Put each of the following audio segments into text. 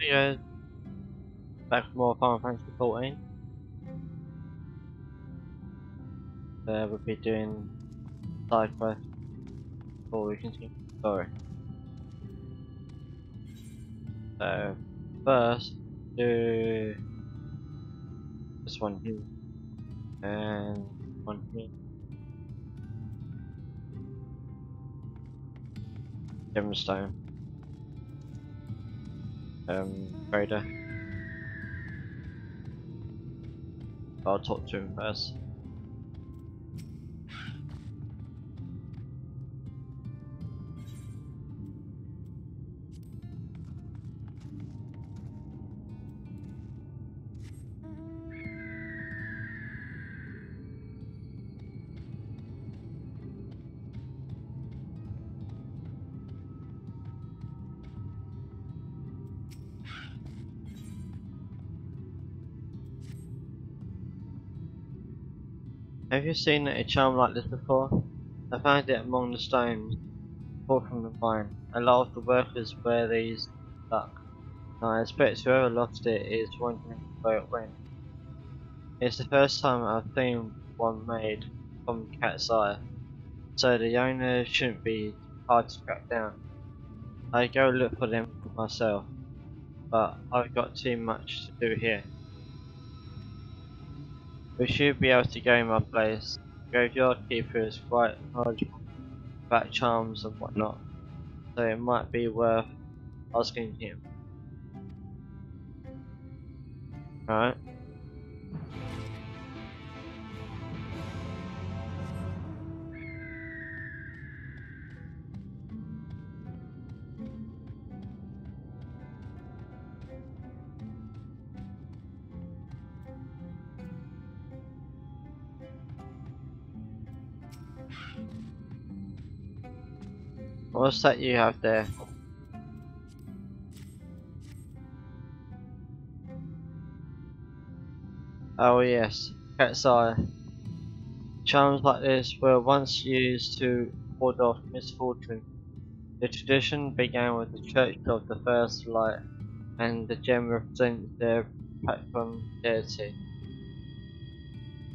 videos back for more Final Fantasy 14. We'll be doing side quests before we continue the story. So first do this one here and one here. Gemstone. Trader. I'll talk to him first. Have you seen a charm like this before? I found it among the stones pulled from the mine. A lot of the workers wear these stuck. I expect whoever lost it is wondering where it went. It's the first time I've seen one made from cat's eye, so the owner shouldn't be hard to track down. I go look for them myself, but I've got too much to do here. We should be able to go in my place. The graveyard keeper is quite knowledgeable about charms and whatnot, so it might be worth asking him. Alright. What's that you have there? Oh yes, cat's eye. Charms like this were once used to ward off misfortune. The tradition began with the Church of the First Light, and the gem represents their patron deity.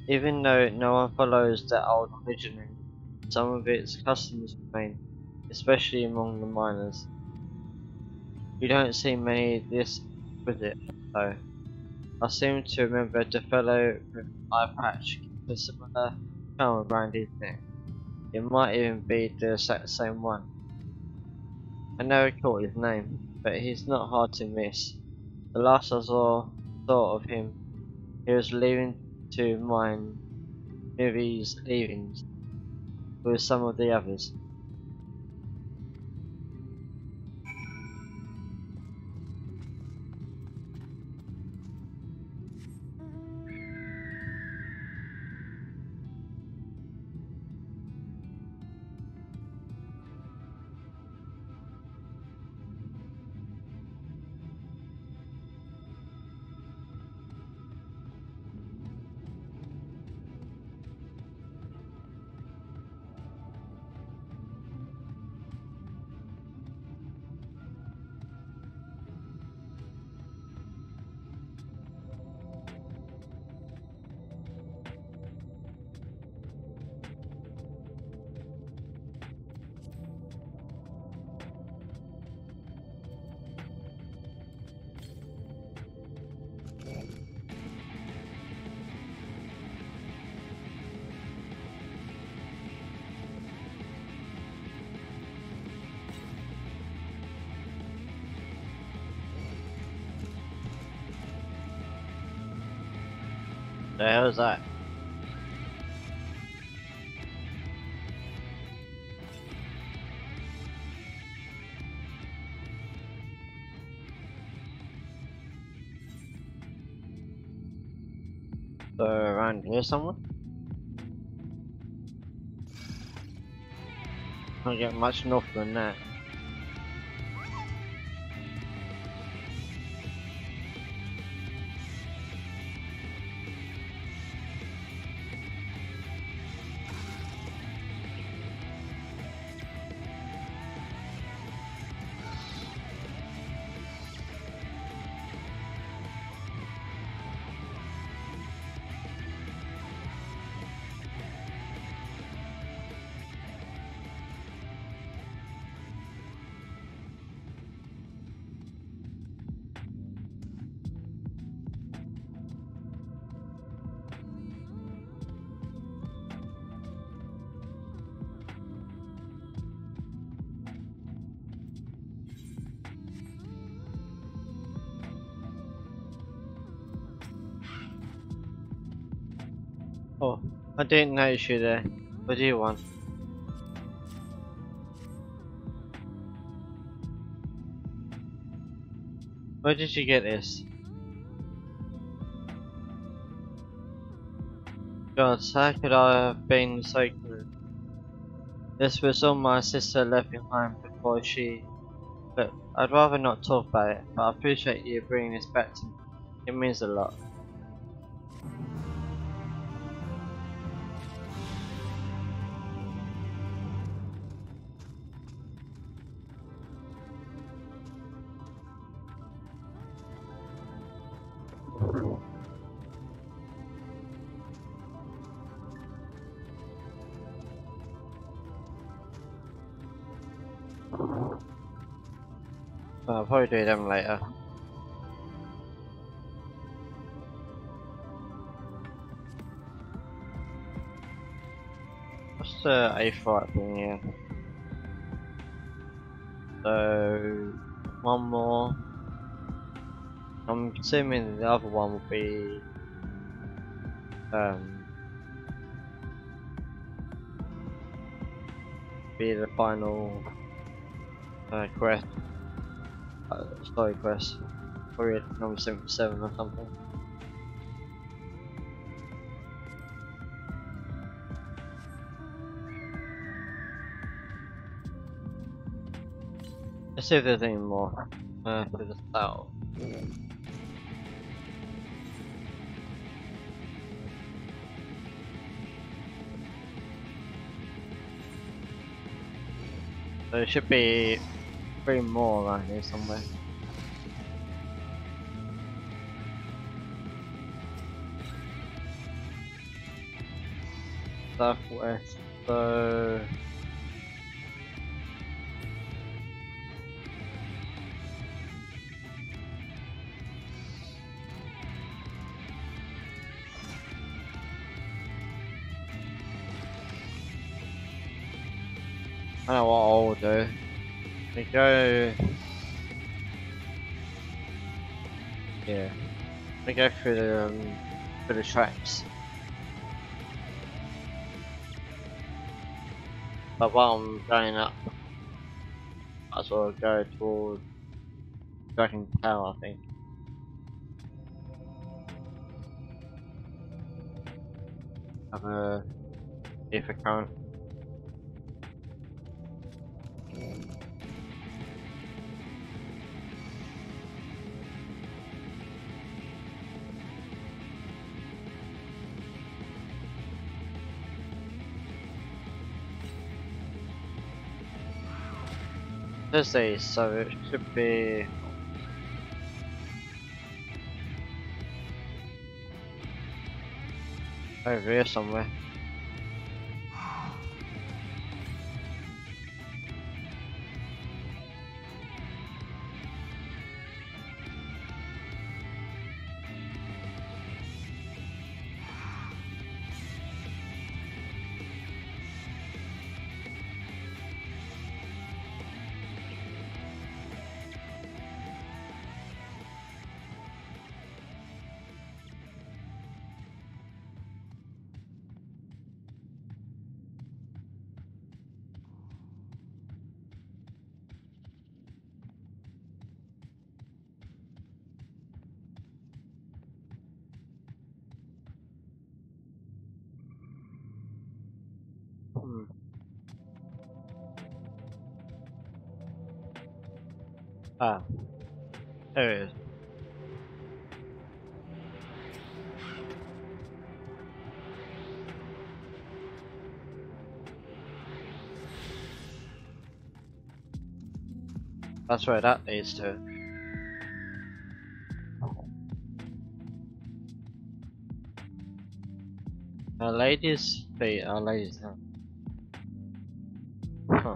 Even though no one follows that old religion, some of its customs remain, especially among the miners. We don't see many this with it, though. I seem to remember the fellow with eye patch kept a similar charm around his neck. It might even be the exact same one. I never caught his name, but he's not hard to miss. The last I saw of him, he was leaving to mine Movie's leavings with some of the others. The hell is that? So around here somewhere? Can't get much north than that. Oh, I didn't notice you there. What do you want? Where did you get this? God, how could I have been so good? This was all my sister left behind before she... Look, I'd rather not talk about it, but I appreciate you bringing this back to me. It means a lot. I'll probably do them later. What's the A5 thing here? So, one more. I'm assuming the other one will be the final quest. Story quest. Probably at number 77 or something. Let's see if there's any more to the south. So there should be 3 more around here somewhere. Southwest, so... I know what I'll do. We go... Yeah. We go through the tracks. But while I'm going up, I might well go towards Dragon Tower, I think. Have a ether current. There's these, so it should be over here somewhere. Ah, there it is. That's where that leads to. Ladies' feet are ladies now. Huh.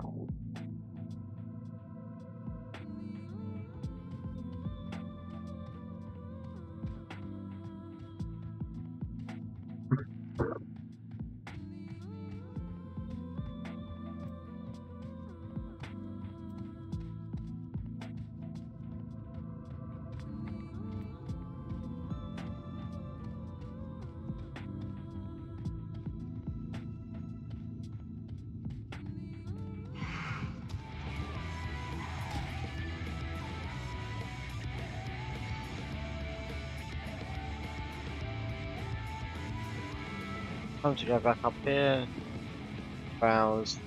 Time to go back up here, browse,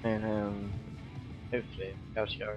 and hopefully be able to go.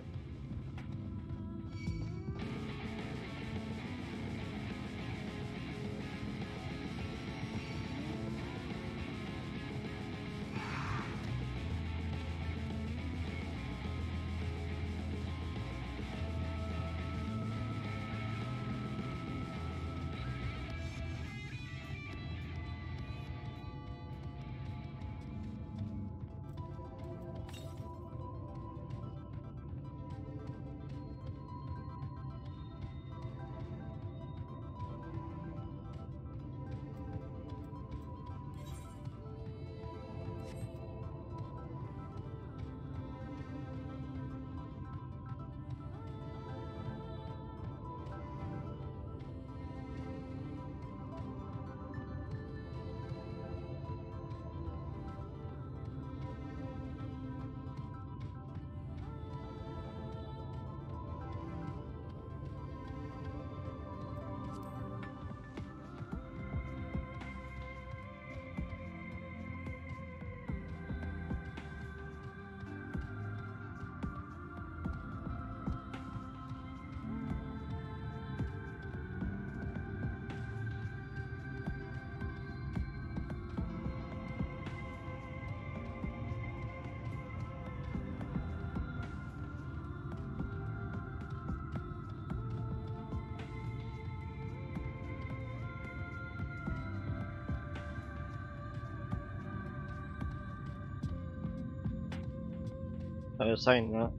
I was saying that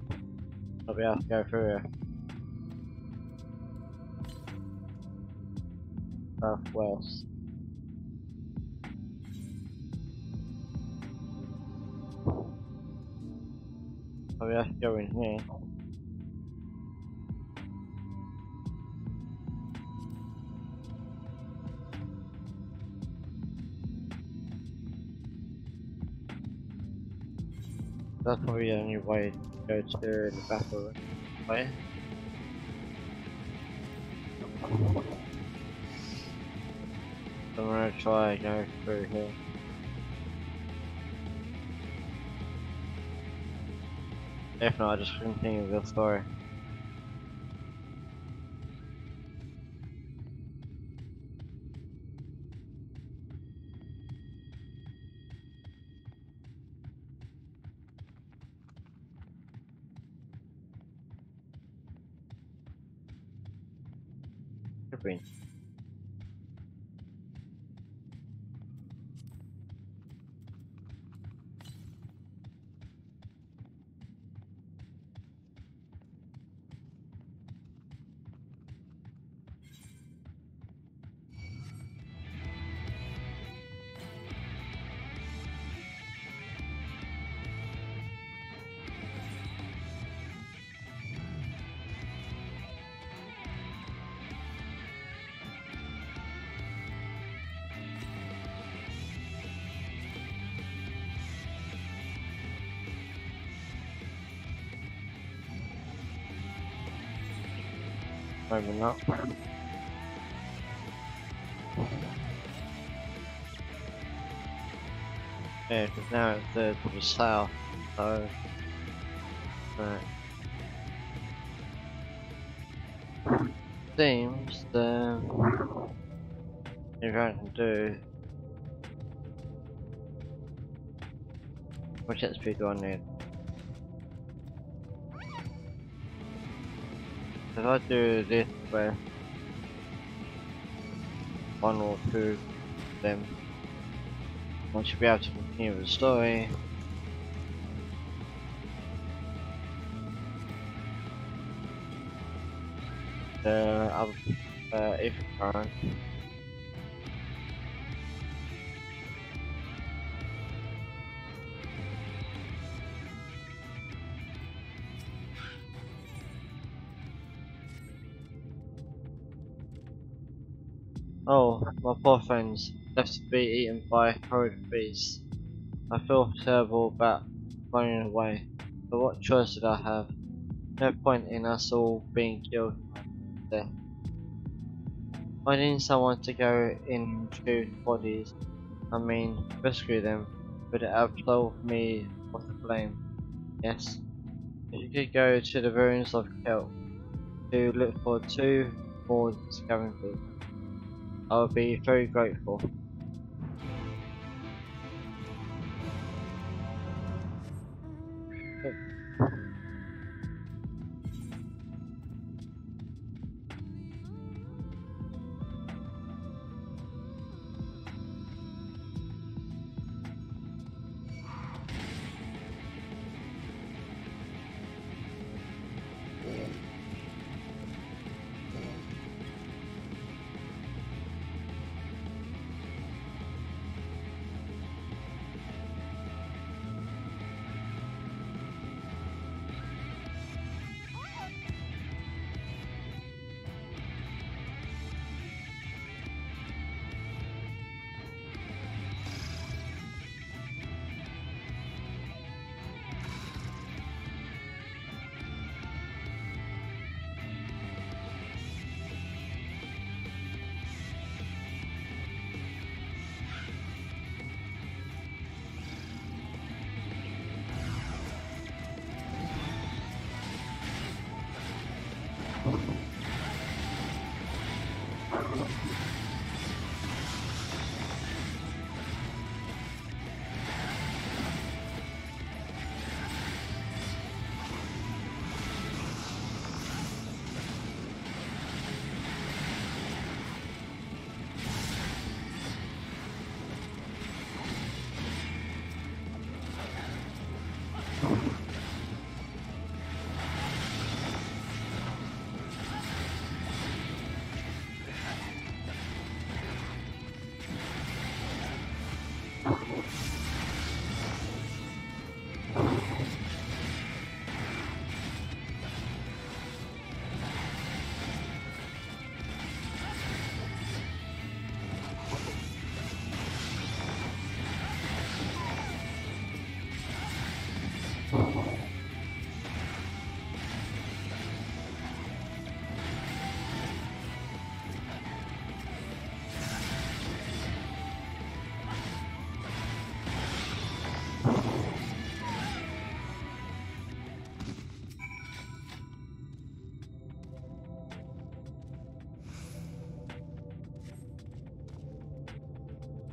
I'll be able to go through here. Southwest. I'll be able to go in here. That's probably the only way to go to the battle way. So I'm gonna try and go through here. If not, I'll just continue the story. Green. Maybe not. Yeah, because now it's to the south, so right. Seems the everyone can do. Which XP do I need? If I do this with one or two of them, I should be able to continue the story. The other if current. Oh, my poor friends, left to be eaten by horrid beasts. I feel terrible about running away, but what choice did I have? No point in us all being killed there. I need someone to go in and shoot bodies I mean, rescue them, would absolve me of the blame. Yes? If you could go to the ruins of Kelp to look for 2 more scavengers, I would be very grateful.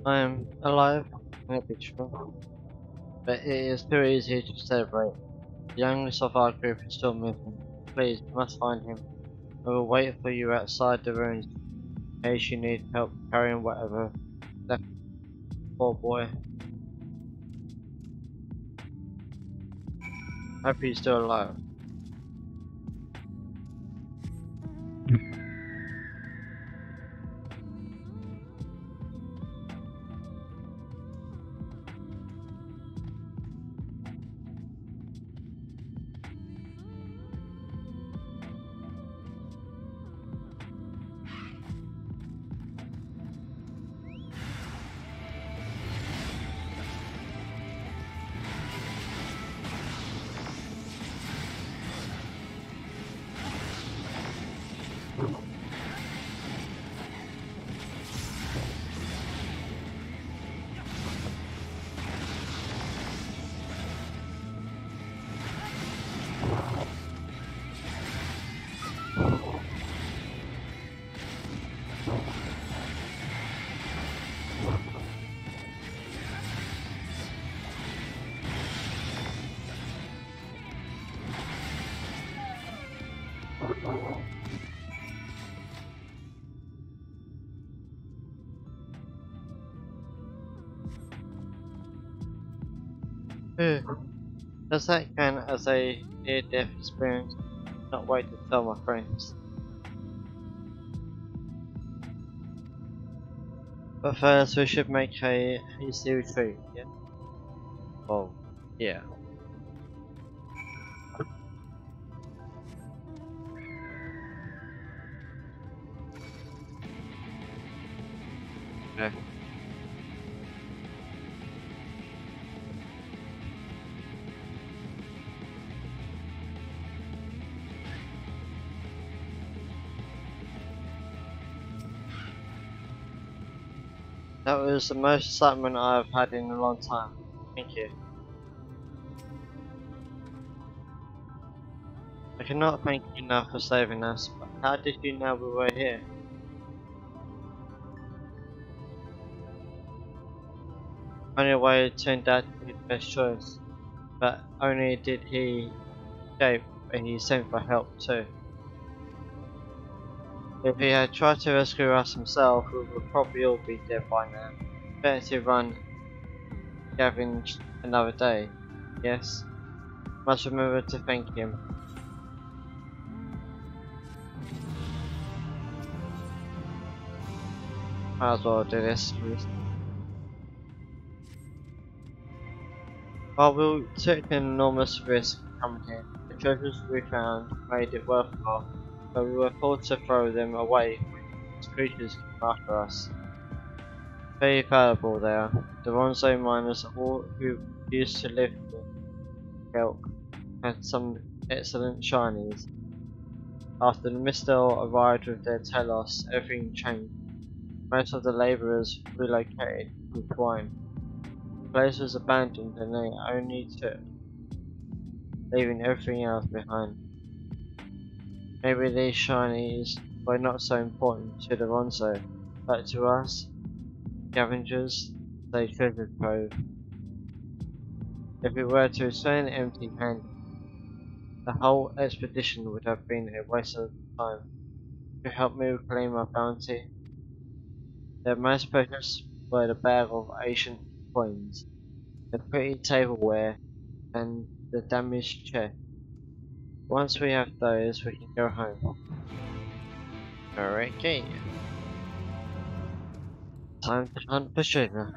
I am alive, in a picture, but it is too easy to celebrate. The youngest of our group is still missing. Please, you must find him. I will wait for you outside the ruins in case you need help carrying whatever left. Poor boy. Hope he's still alive. Does that count as a near-death experience? Not wait to tell my friends. But first we should make a hasty retreat, yeah? Oh, yeah. Okay. That was the most excitement I've had in a long time. Thank you. I cannot thank you enough for saving us, but how did you know we were here? Only way turned out to be the best choice, but only did he escape, but he sent for help too. If he had tried to rescue us himself, we would probably all be dead by now. Better to run scavenge another day. Yes, must remember to thank him. Might as well do this. While we took an enormous risk coming here, the treasures we found made it worthwhile, but we were forced to throw them away when these creatures came after us. Very valuable they are. The Ronzo miners, all who used to live here, Kelk, had some excellent shinies. After the Mistel arrived with their Telos, everything changed. Most of the labourers relocated to Twine. The place was abandoned and they only took, leaving everything else behind. Maybe these shinies were not so important to the Ronzo, but to us, scavengers, they treasure trove. If we were to return empty-handed, the whole expedition would have been a waste of time. To help me reclaim my bounty, their most precious were the bag of ancient coins, the pretty tableware, and the damaged chest. Once we have those, we can go home. Okay. Time to hunt for sugar.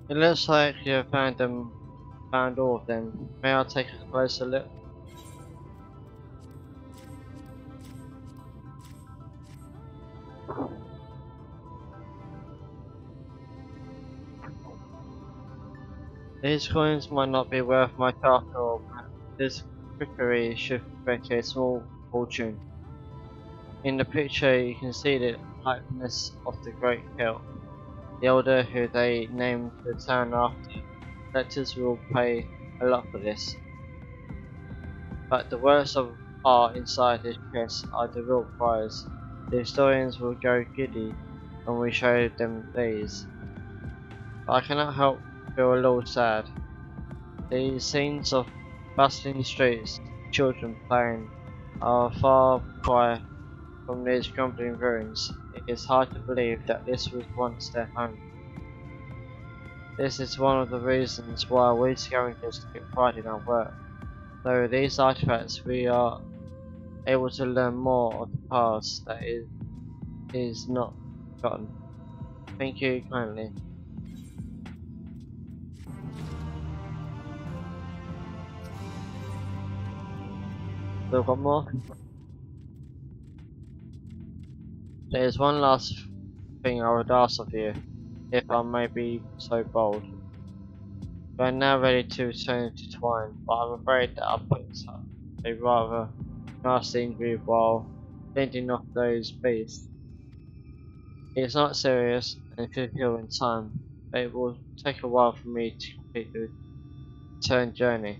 It looks like you have found all of them. May I take a closer look? These coins might not be worth much after all, but this trickery should fetch a small fortune. In the picture you can see the likeness of the Great Kelp, the elder who they named the town after. Collectors will pay a lot for this. But the works of art inside this chest are the real prize. The historians will go giddy when we show them these. But I cannot help feel a little sad. These scenes of bustling streets, children playing, are a far cry from these crumbling ruins, it is hard to believe that this was once their home. This is one of the reasons why we scavengers take pride in our work. Through these artifacts we are able to learn more of the past that is not forgotten. Thank you kindly. Still got more? There is one last thing I would ask of you, if I may be so bold. We are now ready to return to Twine, but I'm afraid that I picked up a rather nasty injury while fending off those beasts. It's not serious and should heal in time, but it will take a while for me to complete the return journey.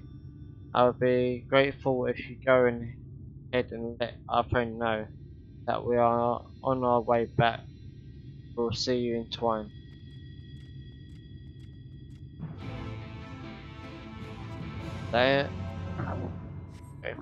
I would be grateful if you go ahead and let our friend know that we are on our way back. We'll see you in Twine. Say it? Okay.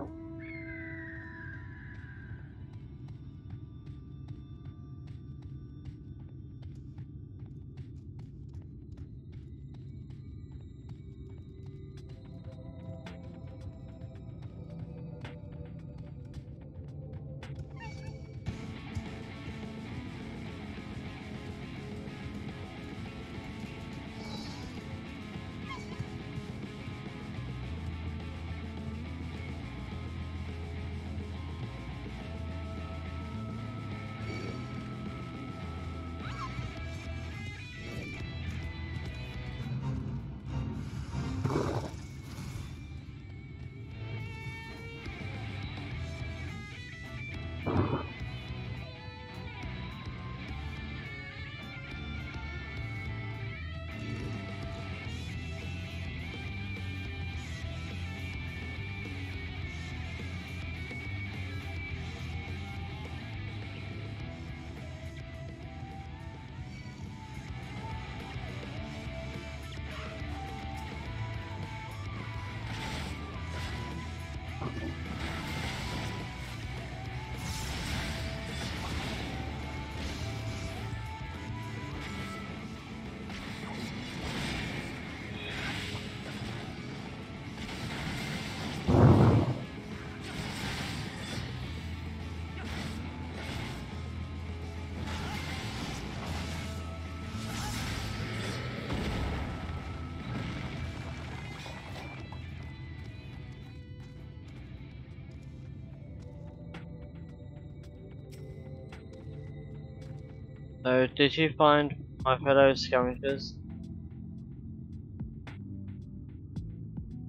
So, did you find my fellow scavengers?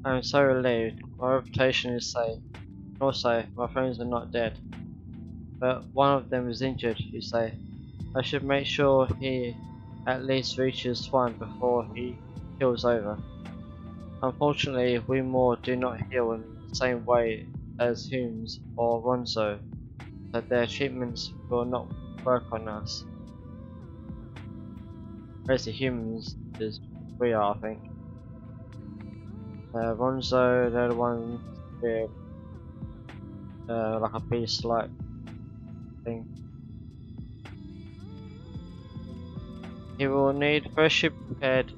I am so relieved. My reputation is safe. Also, my friends are not dead. But one of them is injured, you say. I should make sure he at least reaches Twine before he heals over. Unfortunately, we Moor do not heal in the same way as Humes or Ronzo, so their treatments will not work on us. Whereas the humans is we are, I think. Ronzo, they're the ones with like a beast-like thing. He will need freshly prepared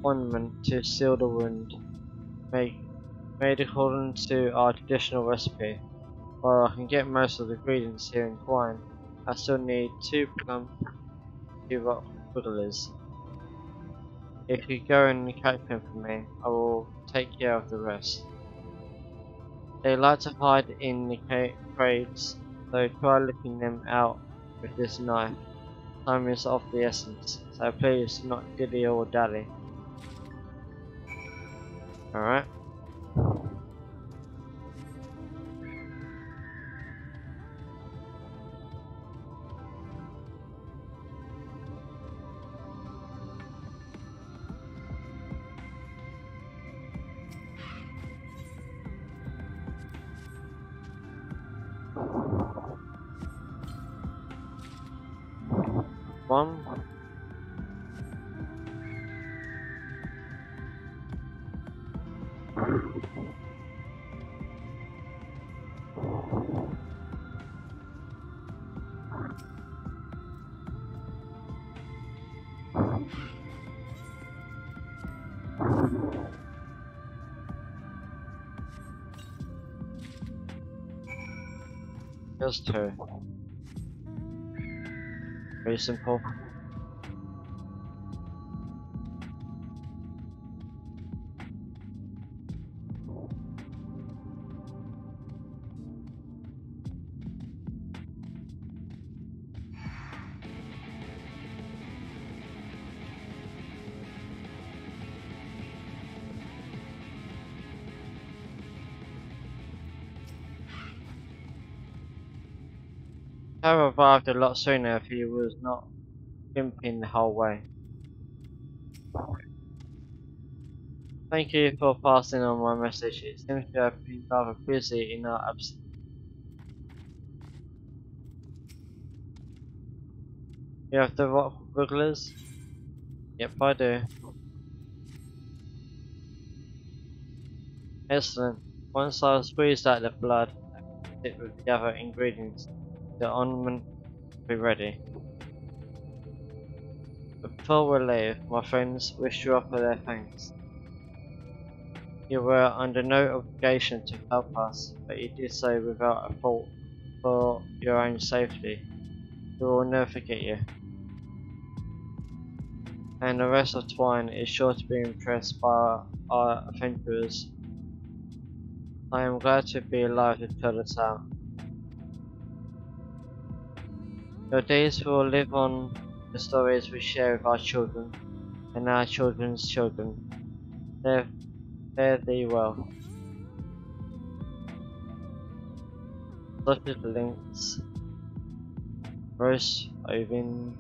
ointment to seal the wound, made according to our traditional recipe. While I can get most of the ingredients here in Twine, I still need 2 plump rock woodlers. If you go and catch them for me, I will take care of the rest. They like to hide in the crates, so try looking them out with this knife. Time is of the essence, so please do not dilly or dally. Alright. One. Just two. Very simple. I would have arrived a lot sooner if he was not gimping the whole way. Thank you for passing on my message. It seems to have been rather busy in our absence. You have the rock wrigglers? Yep, I do. Excellent. Once I've squeezed out the blood, it with the other ingredients, the ornament will be ready. Before we leave, my friends wish to offer their thanks. You were under no obligation to help us, but you did so without a thought for your own safety. We will never forget you. And the rest of Twine is sure to be impressed by our adventurers. I am glad to be alive to tell the tale. Your days will live on the stories we share with our children and our children's children. Fare thee well. Sausage links, roast, oven,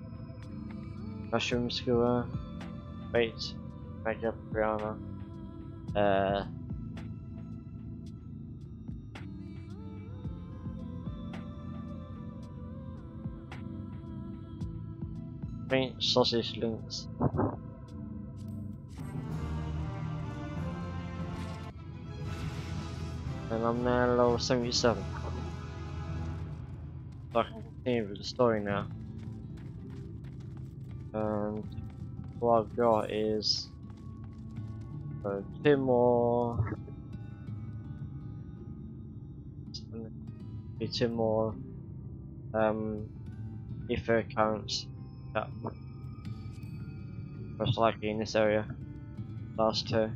mushroom skewer, baked, makeup piranha, faint sausage links. And I'm now level 77. So I can continue with the story now. And what I've got is two more. Two more ether currents that most likely in this area. Last two.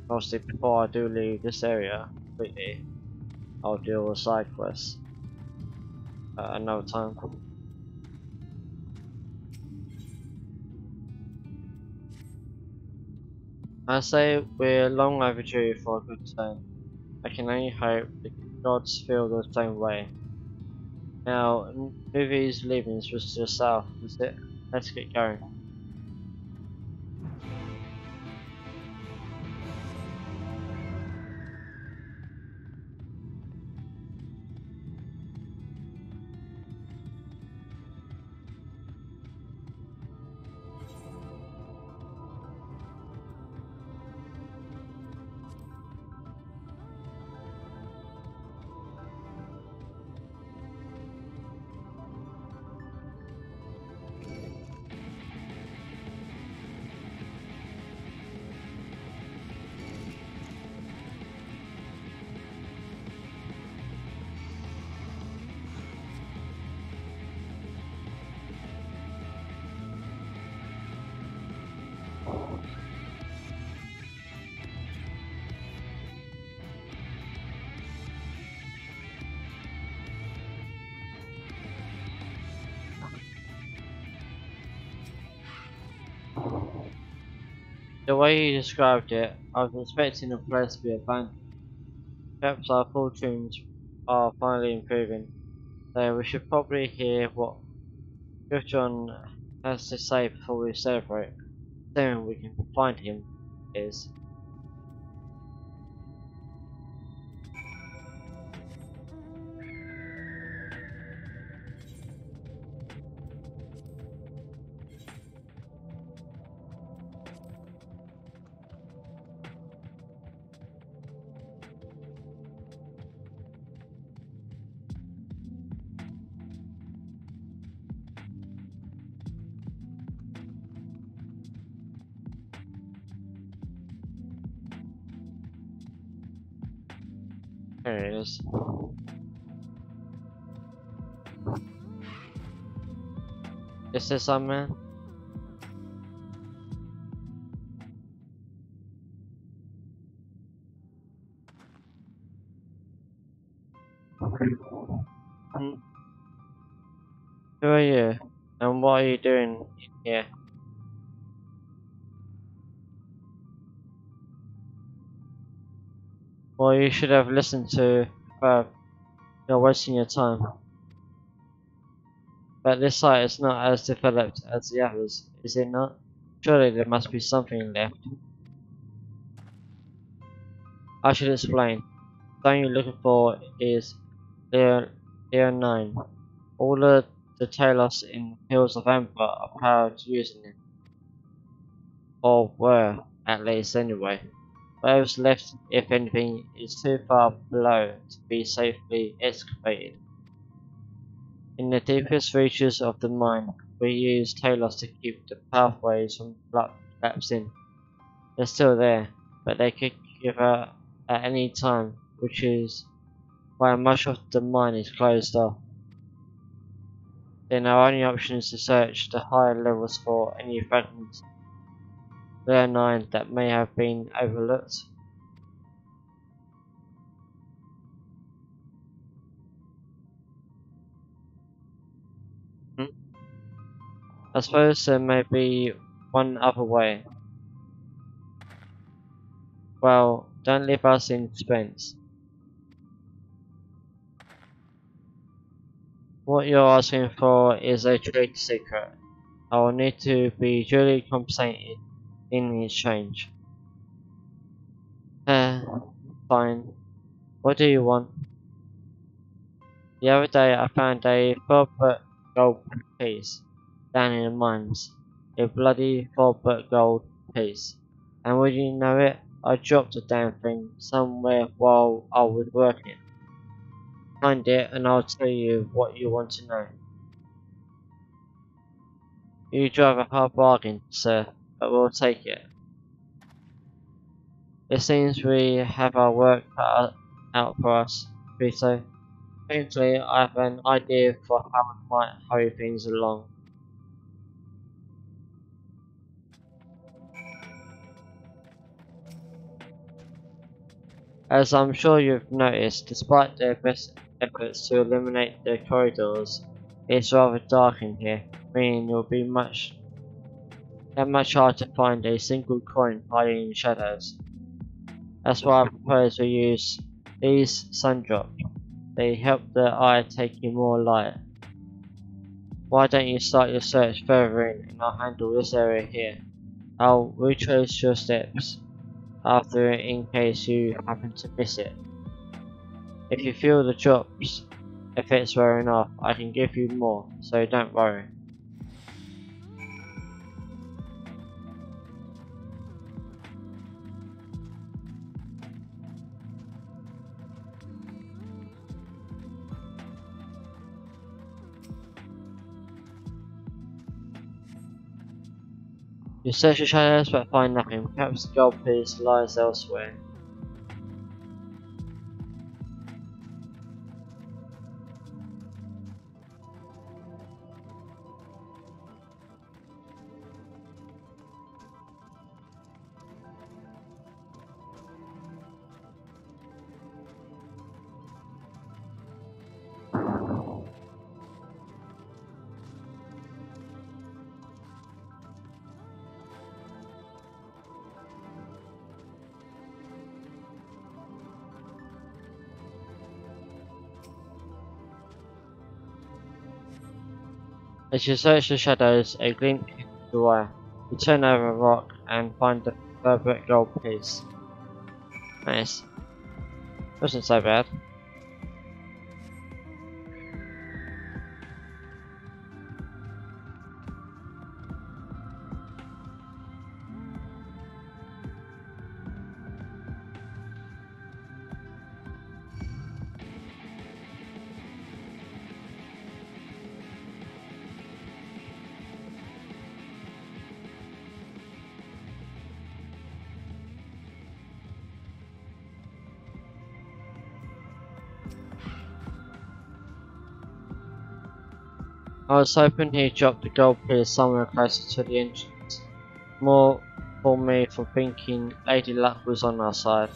Obviously, before I do leave this area completely, I'll deal with side quests at another time. I say we're long overdue for a good turn. I can only hope the gods feel the same way. Now, Nuvi's leaving was to the south, is it? Let's get going. The way you described it, I was expecting the place to be abandoned. Perhaps our fortunes are finally improving, so we should probably hear what Gudjon has to say before we celebrate. Assuming we can find him, is. There it is. Is there some man? Who are you? And what are you doing here? Well, you should have listened to Fab. You're wasting your time. But this site is not as developed as the others, is it not? Surely there must be something left. I should explain. The thing you're looking for is Layer 9. All of the Talos in Hills of Amber are proud to using it. Or were, at least anyway. Whatever's left, if anything, is too far below to be safely excavated. In the deepest reaches of the mine, we use Talos to keep the pathways from collapsing. They're still there, but they could give out at any time, which is why much of the mine is closed off. Then our only option is to search the higher levels for any fragments Layer 9 that may have been overlooked. I suppose there may be one other way. Well, don't leave us in suspense. What you're asking for is a trade secret. I will need to be duly compensated in exchange. Fine. What do you want? The other day I found a 4-foot gold piece down in the mines. A bloody 4-foot gold piece. And would you know it, I dropped the damn thing somewhere while I was working. Find it and I'll tell you what you want to know. You drive a hard bargain, sir, but we'll take it. It seems we have our work cut out for us, Vito. Thankfully, I have an idea for how we might hurry things along. As I'm sure you've noticed, despite their best efforts to illuminate the corridors, it's rather dark in here, meaning it will be much hard to find a single coin hiding in the shadows. That's why I propose we use these sun drops. They help the eye take in more light. Why don't you start your search further in and I'll handle this area here. I'll retrace your steps after in case you happen to miss it. If you feel the drops effects wearing off, I can give you more, so don't worry. You search the shadows but find nothing. Perhaps the gold piece lies elsewhere. As you search the shadows, a glint catches your eye. You turn over a rock and find the fabric gold piece. Nice. Wasn't so bad. I was hoping he dropped the gold piece somewhere closer to the entrance. More for me for thinking Lady Luck was on our side.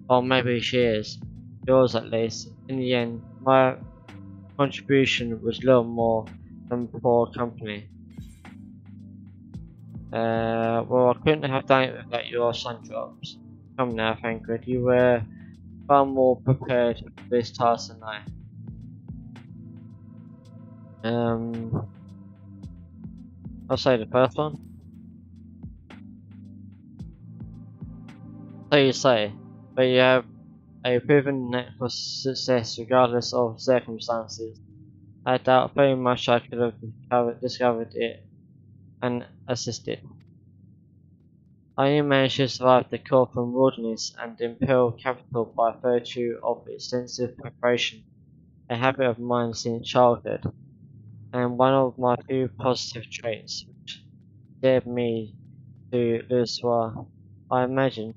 Or maybe she is. Yours at least. In the end, my contribution was little more than poor company. Well, I couldn't have done it without your sun drops. Come now, Thancred, you were far more prepared for this task than I. I'll say the first one. So you say, but you have a proven knack for success regardless of circumstances. I doubt very much I could have discovered it and assisted. I only managed to survive the call from wilderness and imperial capital by virtue of extensive preparation, a habit of mine since childhood, and one of my few positive traits which dared me to Luswa. I imagine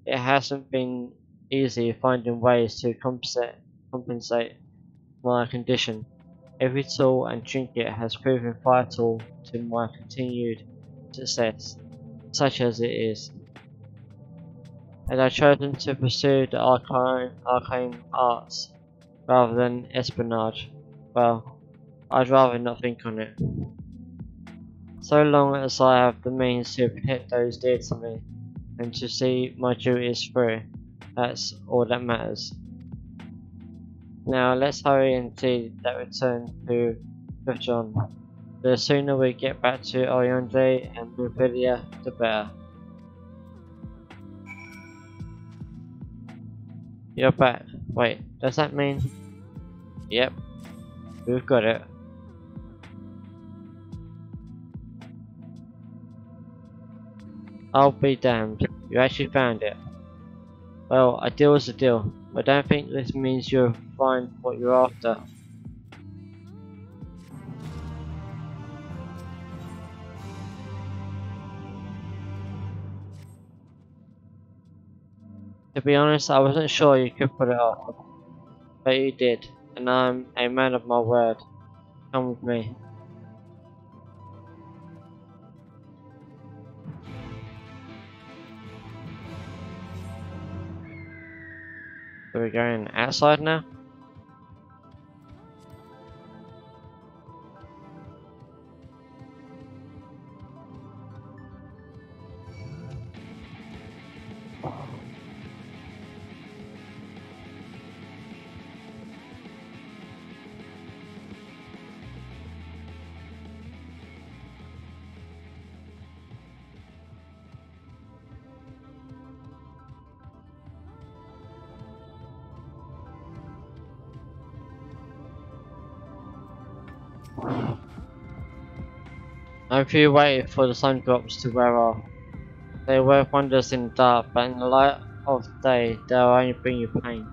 it hasn't been easy finding ways to compensate my condition. Every tool and trinket has proven vital to my continued success, such as it is. Had I chosen to pursue the arcane arts rather than espionage, well, I'd rather not think on it. So long as I have the means to protect those dear to me, and to see my duties through, that's all that matters. Now let's hurry and see that return to John. The sooner we get back to Oriondre and Montpellier, the better. You're back. Wait, does that mean? Yep, we've got it. I'll be damned, you actually found it. Well, a deal is a deal, but I don't think this means you'll find what you're after. To be honest, I wasn't sure you could put it off, but you did, and I'm a man of my word. Come with me. So we're going outside now? No few waited for the sun drops to wear off. They work wonders in the dark, but in the light of day, they'll only bring you pain.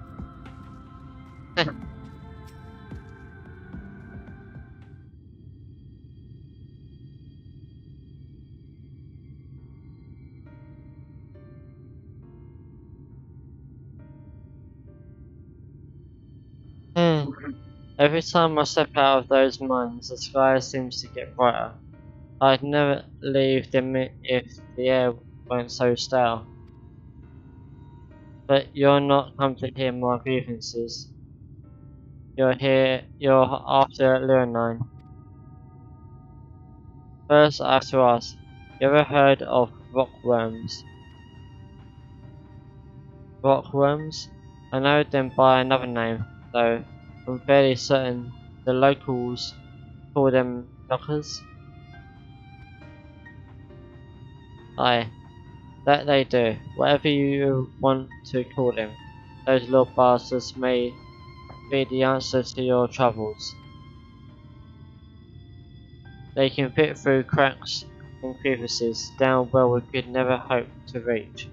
Every time I step out of those mines, the sky seems to get brighter. I'd never leave them if the air weren't so stale. But you're not come to hear my grievances. You're after Leonine. First I have to ask, you ever heard of rockworms? Rockworms? I know them by another name, though I'm fairly certain the locals call them knockers. Aye, that they do, whatever you want to call them. Those little bastards may be the answer to your troubles. They can fit through cracks and crevices down where we could never hope to reach.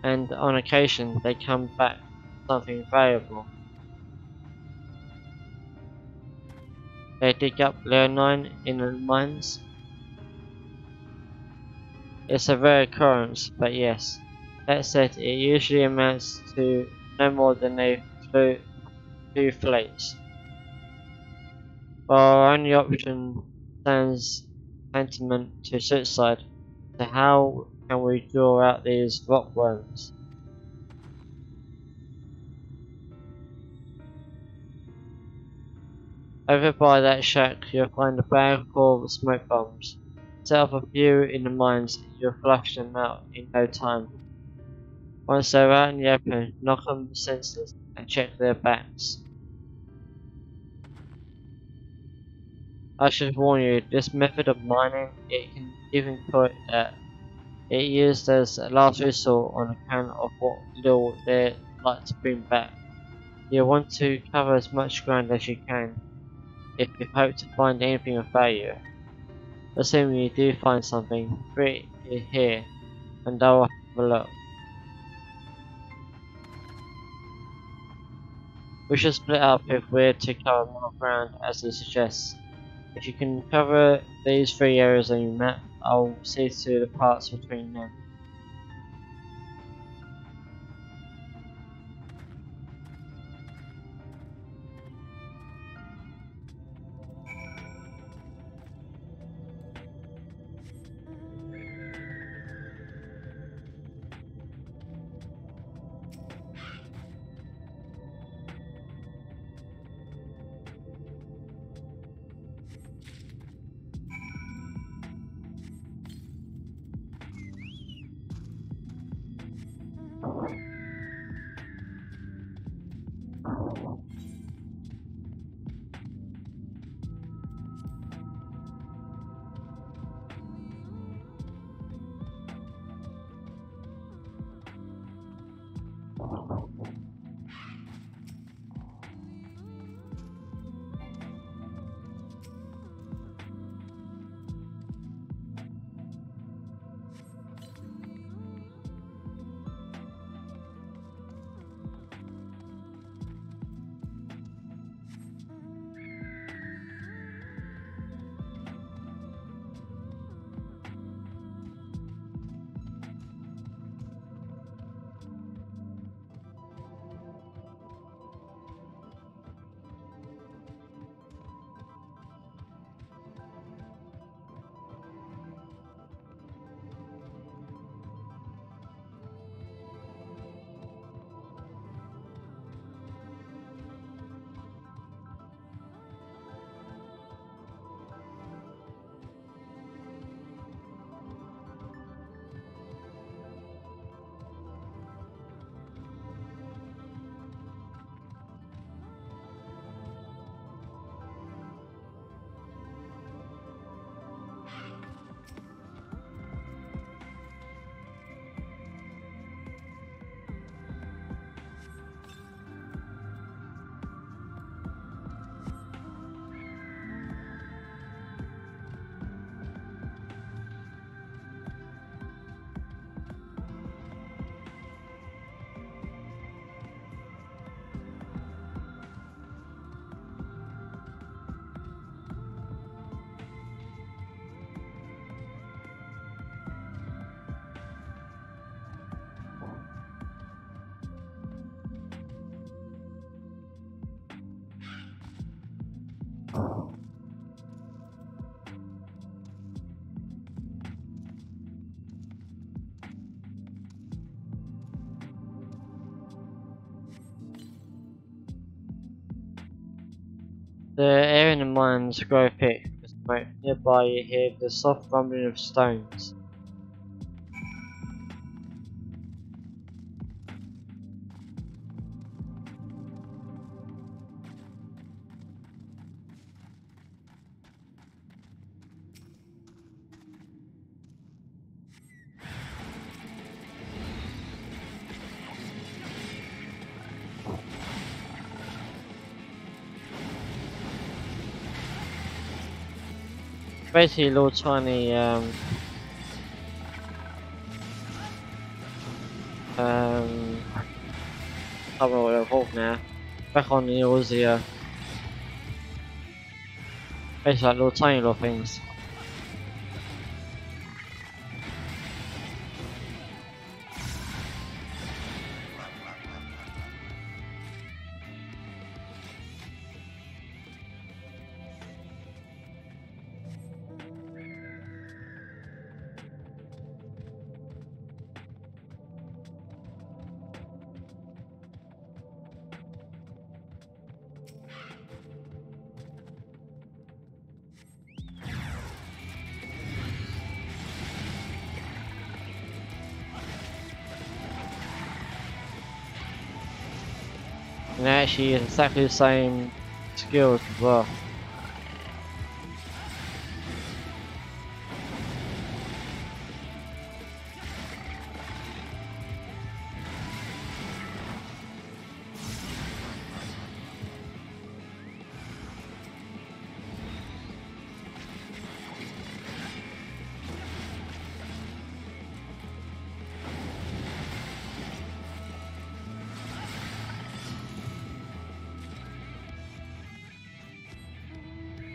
And on occasion they come back something valuable. They dig up Leonine in the mines. It's a rare occurrence, but yes. That said, it usually amounts to no more than a two fleets. Our only option stands tantamount to suicide. So how can we draw out these rockworms? Over by that shack, you'll find a bag full of smoke bombs. Set up a few in the mines, you'll flush them out in no time. Once they're out in the open, knock on the sensors and check their backs. I should warn you, this method of mining, it can even put it used as a last resort on account of what little they like to bring back. You'll want to cover as much ground as you can if you hope to find anything of value. Assuming you do find something, bring it here and I'll have a look. We should split up if we're to cover more ground as he suggests. If you can cover these 3 areas on your map, I'll see to the parts between them. The air in the mines grow thick with smoke. Nearby you hear the soft rumbling of stones. Basically little tiny I can't remember what they're called now. Back on the Aussie, basically like little tiny little things. And they actually use exactly the same skills as well.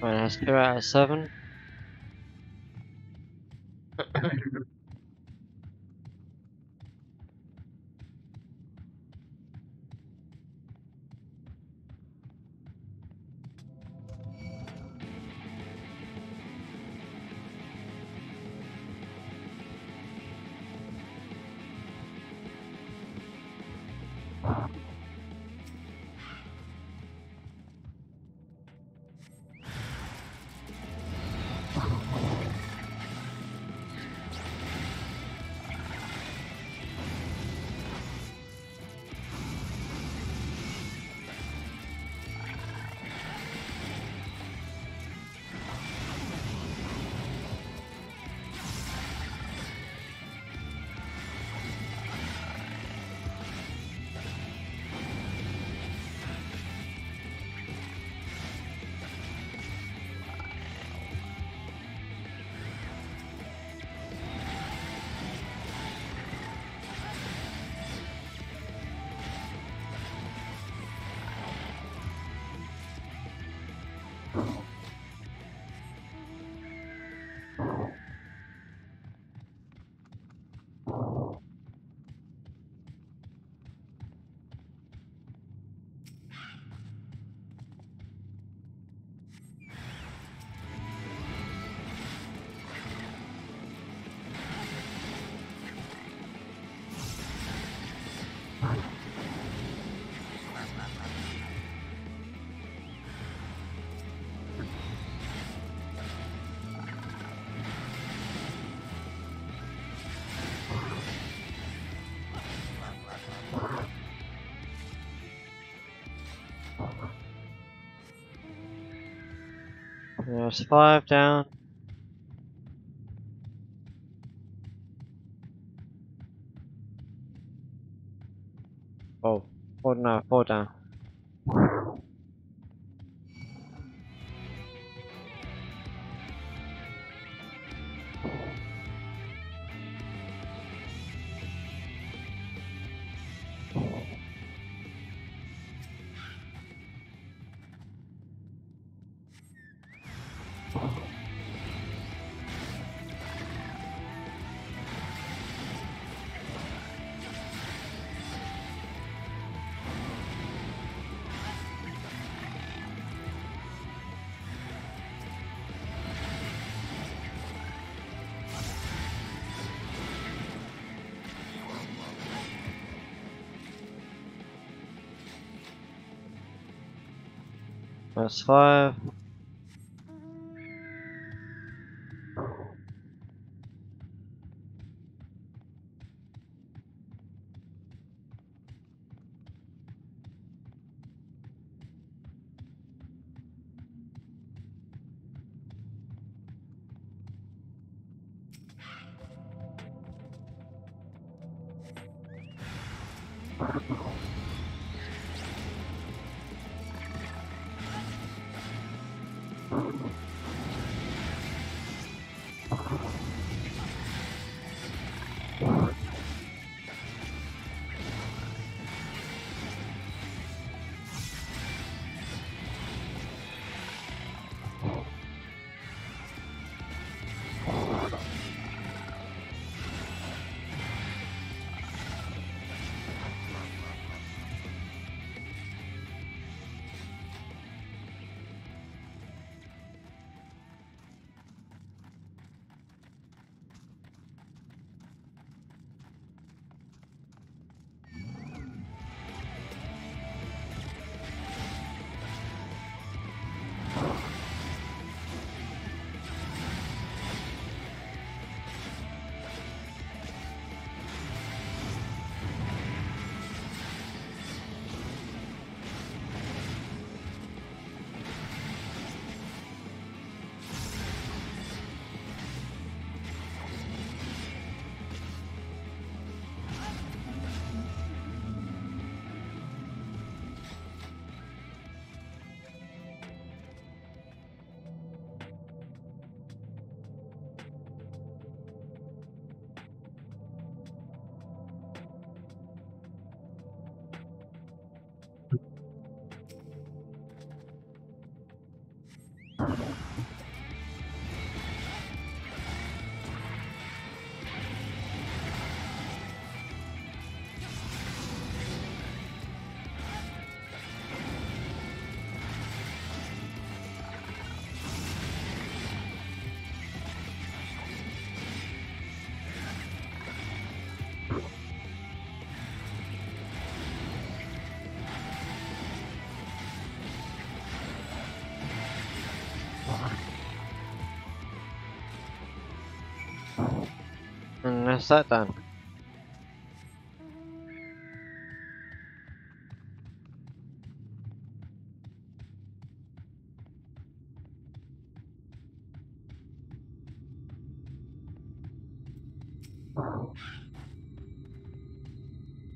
Right, that's 2 out of 7. There's 5 down. Oh, 4 no, 4 down. That's 5. Where's that done?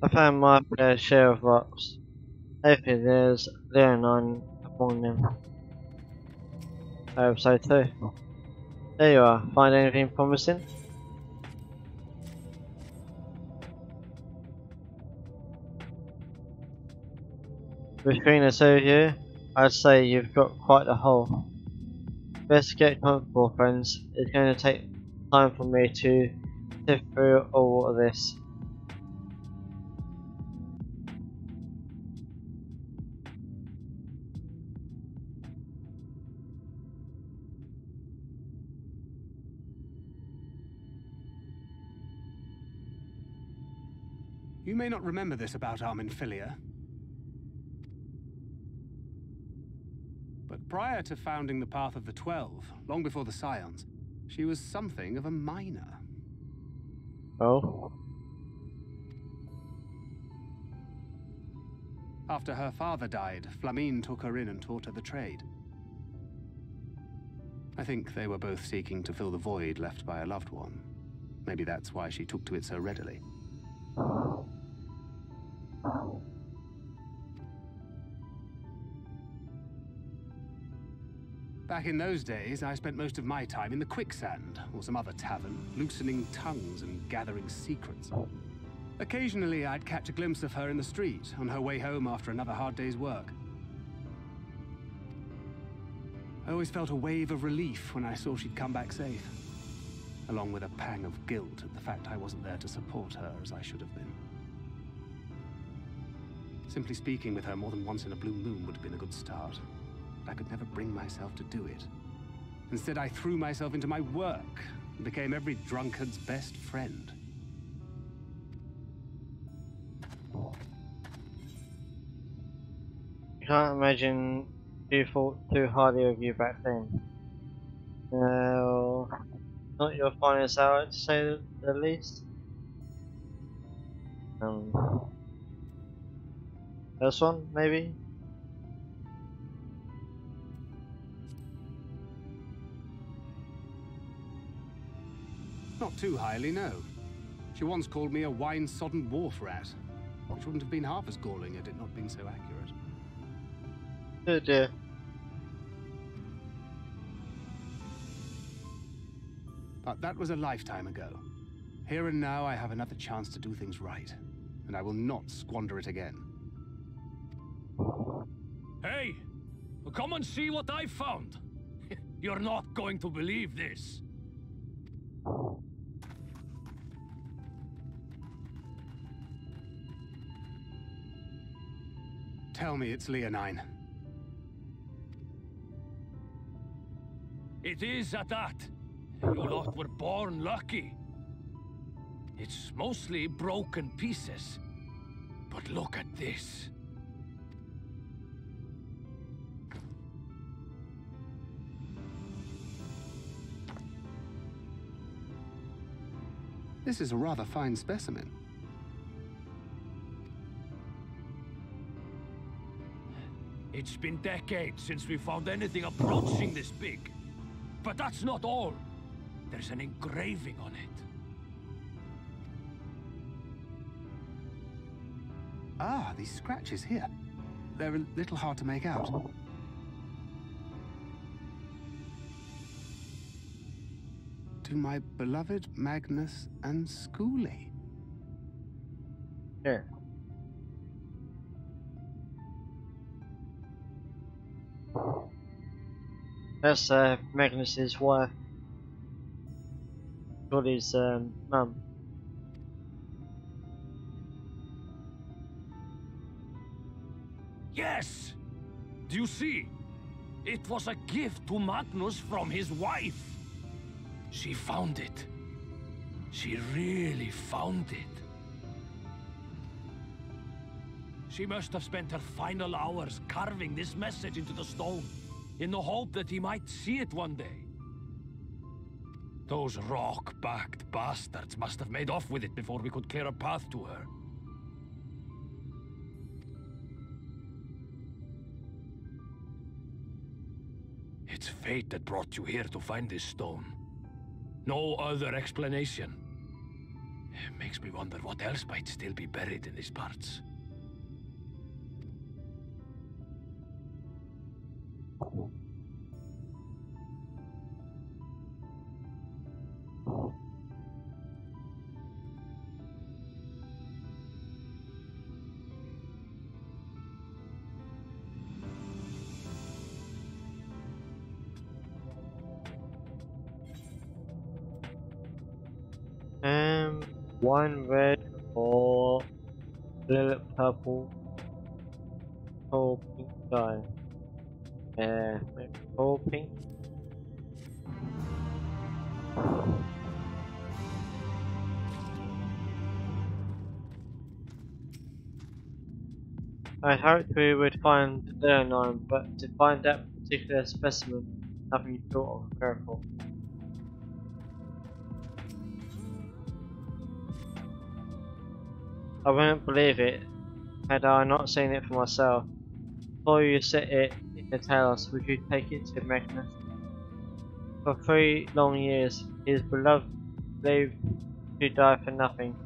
I found my fair share of rocks. Hopefully there's Leonine among them. I hope so too. There you are. Find anything promising? Between us over here, I'd say you've got quite a hole. Best get comfortable, friends. It's going to take time for me to sift through all of this. You may not remember this about Arminfilia, but prior to founding the Path of the 12, long before the Scions, she was something of a miner. Oh? After her father died, Flamine took her in and taught her the trade. I think they were both seeking to fill the void left by a loved one. Maybe that's why she took to it so readily. Back in those days, I spent most of my time in the Quicksand, or some other tavern, loosening tongues and gathering secrets. Occasionally, I'd catch a glimpse of her in the street, on her way home after another hard day's work. I always felt a wave of relief when I saw she'd come back safe, along with a pang of guilt at the fact I wasn't there to support her as I should have been. Simply speaking with her more than once in a blue moon would have been a good start. I could never bring myself to do it. Instead, I threw myself into my work and became every drunkard's best friend. I can't imagine you thought too highly of you back then. No, not your finest hour, to say the least. This one, maybe? Not too highly, no. She once called me a wine-sodden wharf rat, which wouldn't have been half as galling had it not been so accurate. Oh dear. But that was a lifetime ago. Here and now I have another chance to do things right, and I will not squander it again. Hey! Come and see what I found! You're not going to believe this. Tell me it's Leonine. It is at that. You lot were born lucky. It's mostly broken pieces. But look at this. This is a rather fine specimen. It's been decades since we found anything approaching this big. But that's not all. There's an engraving on it. Ah, these scratches here. They're a little hard to make out. To my beloved Magnus and Schoolie. Here. That's Magnus's wife. Schoolie's mum. Yes! Do you see? It was a gift to Magnus from his wife. She found it. She really found it. She must have spent her final hours carving this message into the stone, in the hope that he might see it one day. Those rock-backed bastards must have made off with it before we could clear a path to her. It's fate that brought you here to find this stone. No other explanation. It makes me wonder what else might still be buried in these parts. One red or little purple or pink guy. Maybe all pink. I hoped we would find the Leonine, but to find that particular specimen, nothing short of a miracle. I wouldn't believe it had I not seen it for myself. Before you set it in the tails, would you take it to Magnus? For 3 long years, his beloved believed to die for nothing.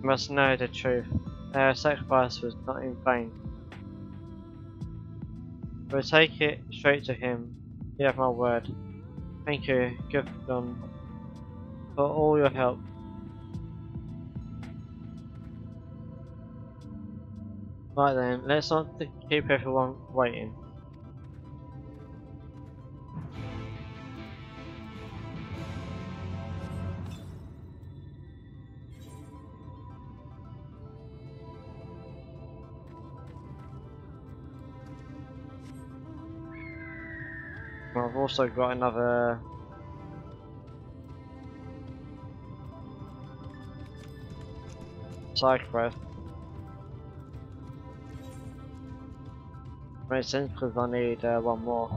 You must know the truth. Our sacrifice was not in vain. We'll take it straight to him. You have my word. Thank you, Gufton, for all your help. Right then, let's not keep everyone waiting. I've also got another side quest. Makes sense because I need one more.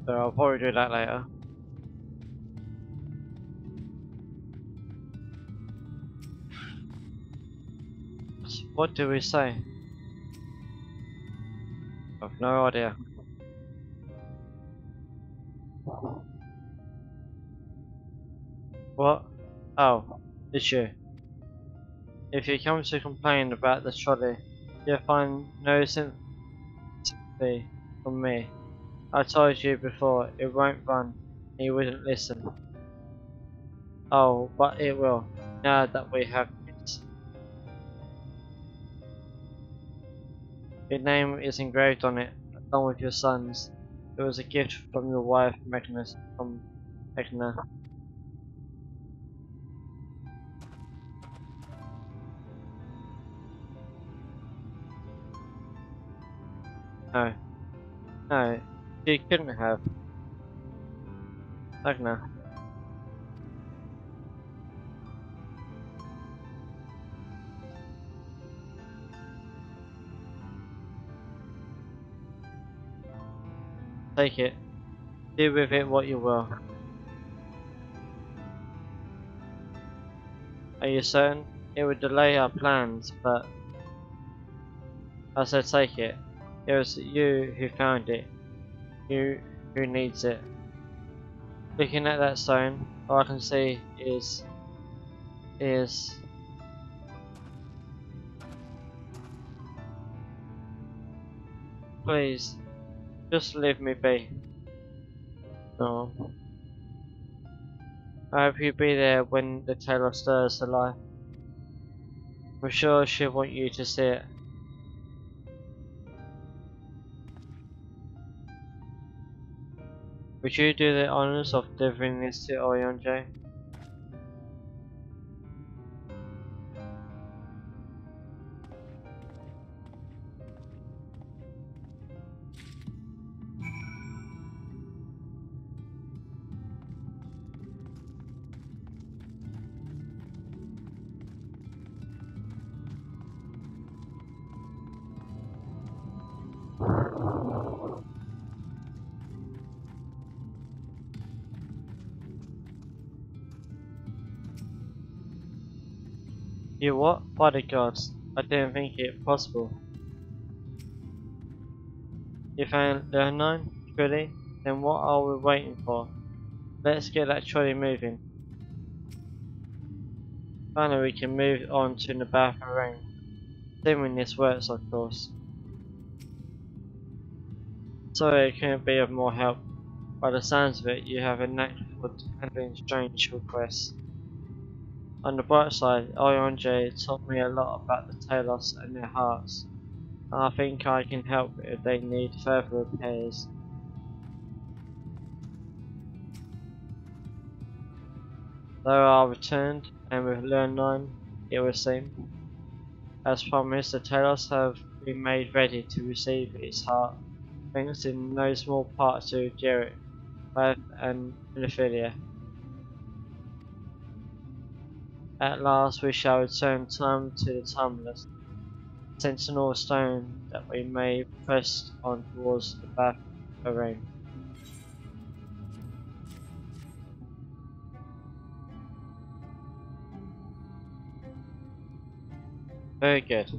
So I'll probably do that later. What do we say? I've no idea. What? Oh, it's you. If you come to complain about the trolley, you'll find no sympathy from me. I told you before, it won't run, and you wouldn't listen. Oh, but it will, now that we have this. Your name is engraved on it, along with your son's. It was a gift from your wife, Magnus, from Egna. No, no, she couldn't have. Egna. Take it. Do with it what you will. Are you certain? It would delay our plans, but I said take it. It was you who found it. You who needs it. Looking at that stone, all I can see is please, just leave me be. No. I hope you'll be there when the tailor stirs to life. I'm sure she'll want you to see it. Would you do the honors of delivering this to Oyonjo? You what? By the gods, I didn't think it possible. You found the unknown? Truly? Then what are we waiting for? Let's get that trolley moving. Finally we can move on to the bathroom ring. Assuming this works, of course. Sorry I couldn't be of more help. By the sounds of it, you have a knack for handling strange requests. On the bright side, Oyonjo taught me a lot about the Talos and their hearts, and I think I can help if they need further repairs. Though I returned, and with learned 9, it would seem. As promised, the Talos have been made ready to receive its heart, thanks in no small part to Jarrett, Beth and Ophelia. At last we shall return time to the timeless sentinel stone that we may press on towards the back arena. Very good.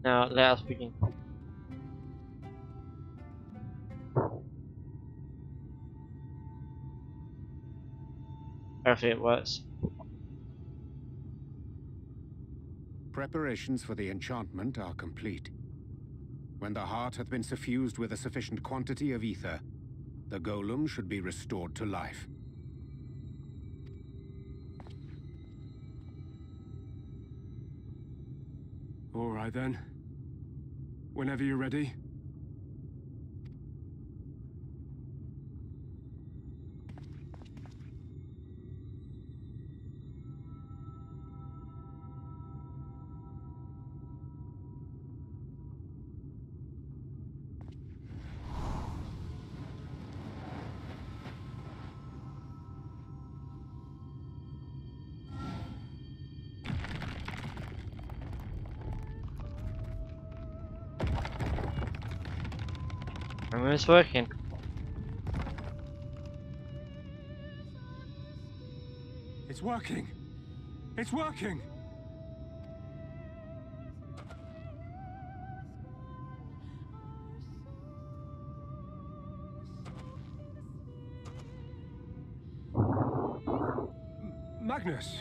Now let us begin. Hopefully it works. Preparations for the enchantment are complete. When the heart hath been suffused with a sufficient quantity of ether, the golem should be restored to life. All right then. Whenever you're ready. And it's working. It's working! It's working! Magnus!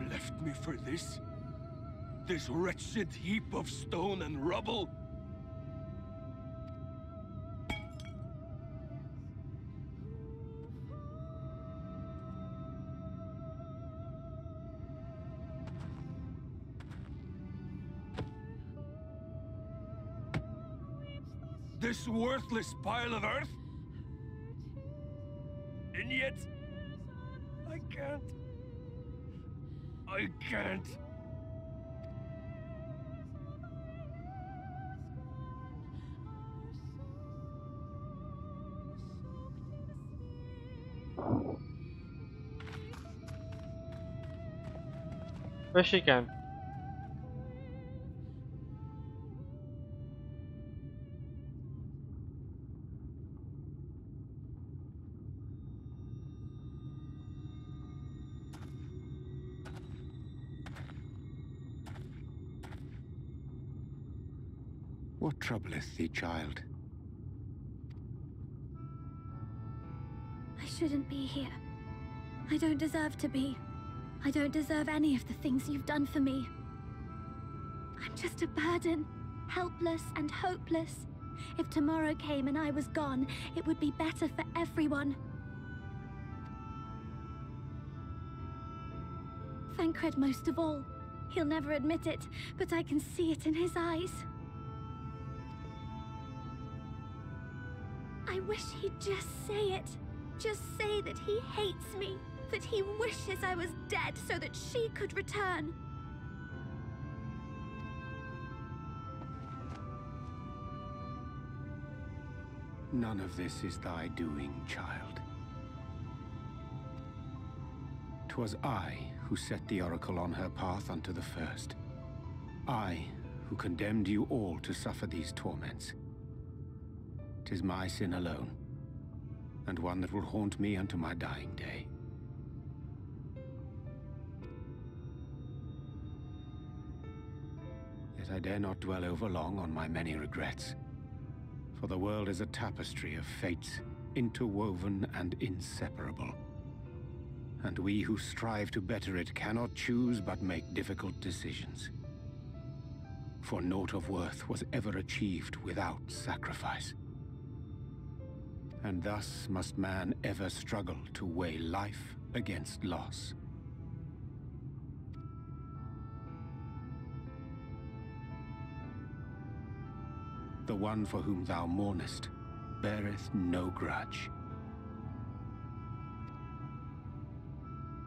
Left me for this? This wretched heap of stone and rubble? This worthless pile of earth? And yet, I can't. I can't. Where's she going? What troubleth thee, child? I shouldn't be here. I don't deserve to be. I don't deserve any of the things you've done for me. I'm just a burden, helpless and hopeless. If tomorrow came and I was gone, it would be better for everyone. Thancred most of all. He'll never admit it, but I can see it in his eyes. I wish he'd just say it. Just say that he hates me, that he wishes I was dead so that she could return. None of this is thy doing, child. 'Twas I who set the Oracle on her path unto the first. I who condemned you all to suffer these torments. 'Tis my sin alone, and one that will haunt me unto my dying day. Yet I dare not dwell over long on my many regrets, for the world is a tapestry of fates, interwoven and inseparable. And we who strive to better it cannot choose but make difficult decisions. For naught of worth was ever achieved without sacrifice. And thus must man ever struggle to weigh life against loss. The one for whom thou mournest beareth no grudge.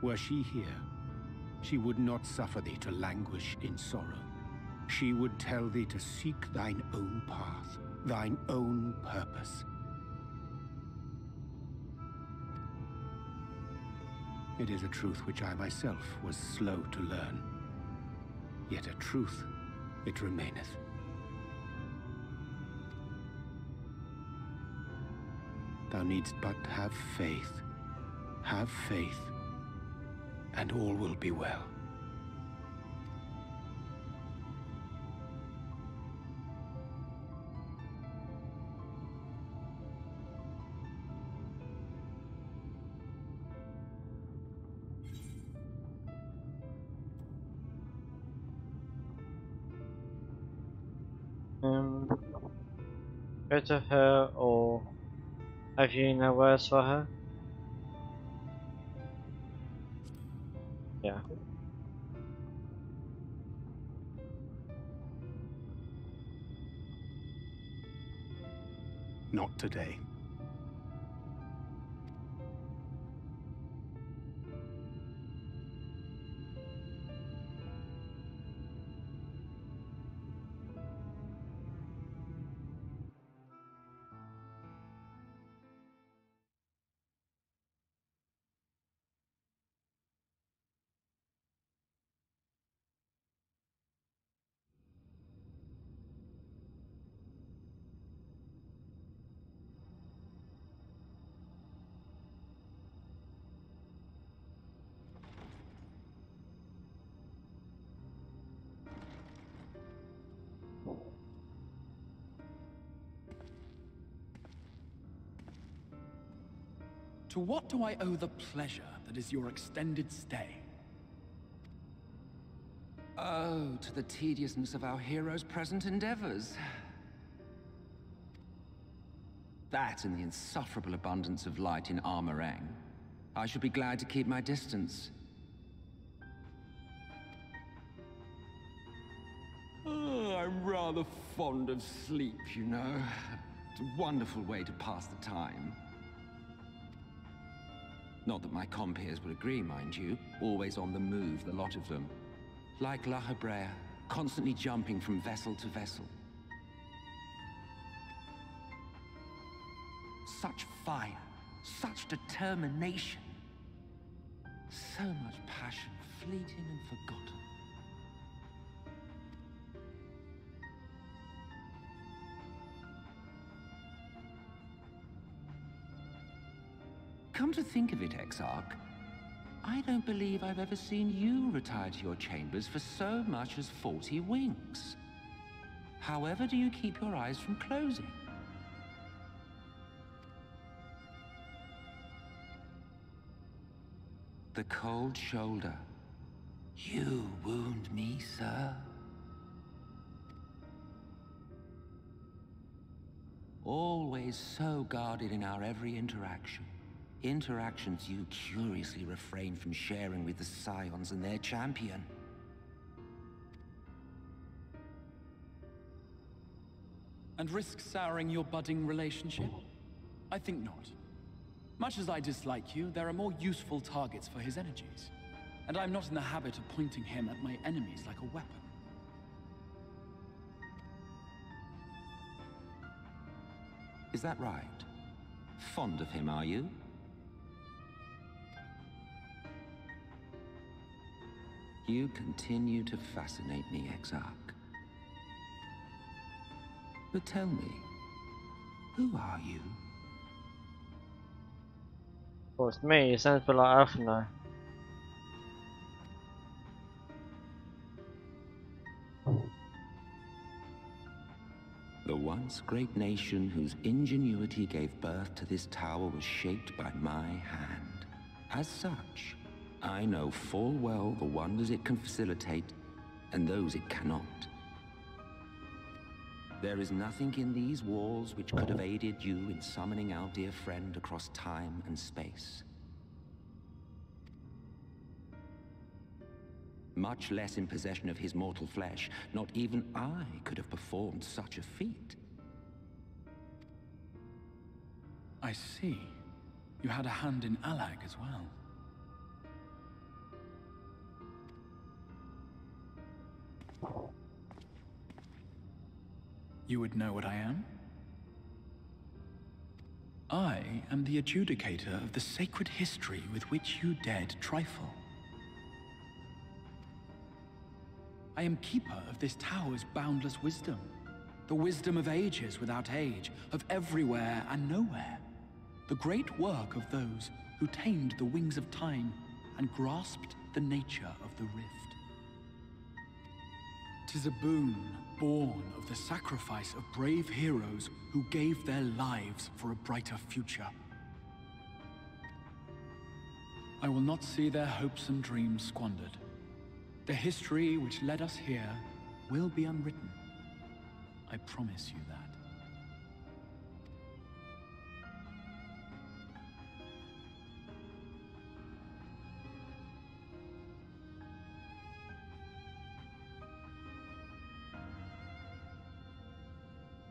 Were she here, she would not suffer thee to languish in sorrow. She would tell thee to seek thine own path, thine own purpose. It is a truth which I myself was slow to learn. Yet a truth it remaineth. Thou needst but have faith, and all will be well. Go to her, or have you no words for her? Yeah. Not today. To what do I owe the pleasure that is your extended stay? Oh, to the tediousness of our hero's present endeavors. That and the insufferable abundance of light in Armorang. I should be glad to keep my distance. Oh, I'm rather fond of sleep, you know. It's a wonderful way to pass the time. Not that my compeers would agree, mind you. Always on the move, the lot of them. Like La Hebrea, constantly jumping from vessel to vessel. Such fire, such determination. So much passion, fleeting and forgotten. Come to think of it, Exarch, I don't believe I've ever seen you retire to your chambers for so much as 40 winks. However do you keep your eyes from closing? The cold shoulder. You wound me, sir. Always so guarded in our every interaction. Interactions you curiously refrain from sharing with the Scions and their champion. And risk souring your budding relationship? I think not. Much as I dislike you, there are more useful targets for his energies. And I'm not in the habit of pointing him at my enemies like a weapon. Is that right? Fond of him, are you? You continue to fascinate me, Exarch. But tell me, who are you? Well, it's me. It sounds a bit like Alphino. The once great nation whose ingenuity gave birth to this tower was shaped by my hand. As such, I know full well the wonders it can facilitate and those it cannot. There is nothing in these walls which could have aided you in summoning our dear friend across time and space. Much less in possession of his mortal flesh, not even I could have performed such a feat. I see. You had a hand in Alag as well. You would know what I am? I am the adjudicator of the sacred history with which you dared trifle. I am keeper of this tower's boundless wisdom. The wisdom of ages without age, of everywhere and nowhere. The great work of those who tamed the wings of time and grasped the nature of the rift. 'Tis a boon born of the sacrifice of brave heroes who gave their lives for a brighter future. I will not see their hopes and dreams squandered. The history which led us here will be unwritten. I promise you that.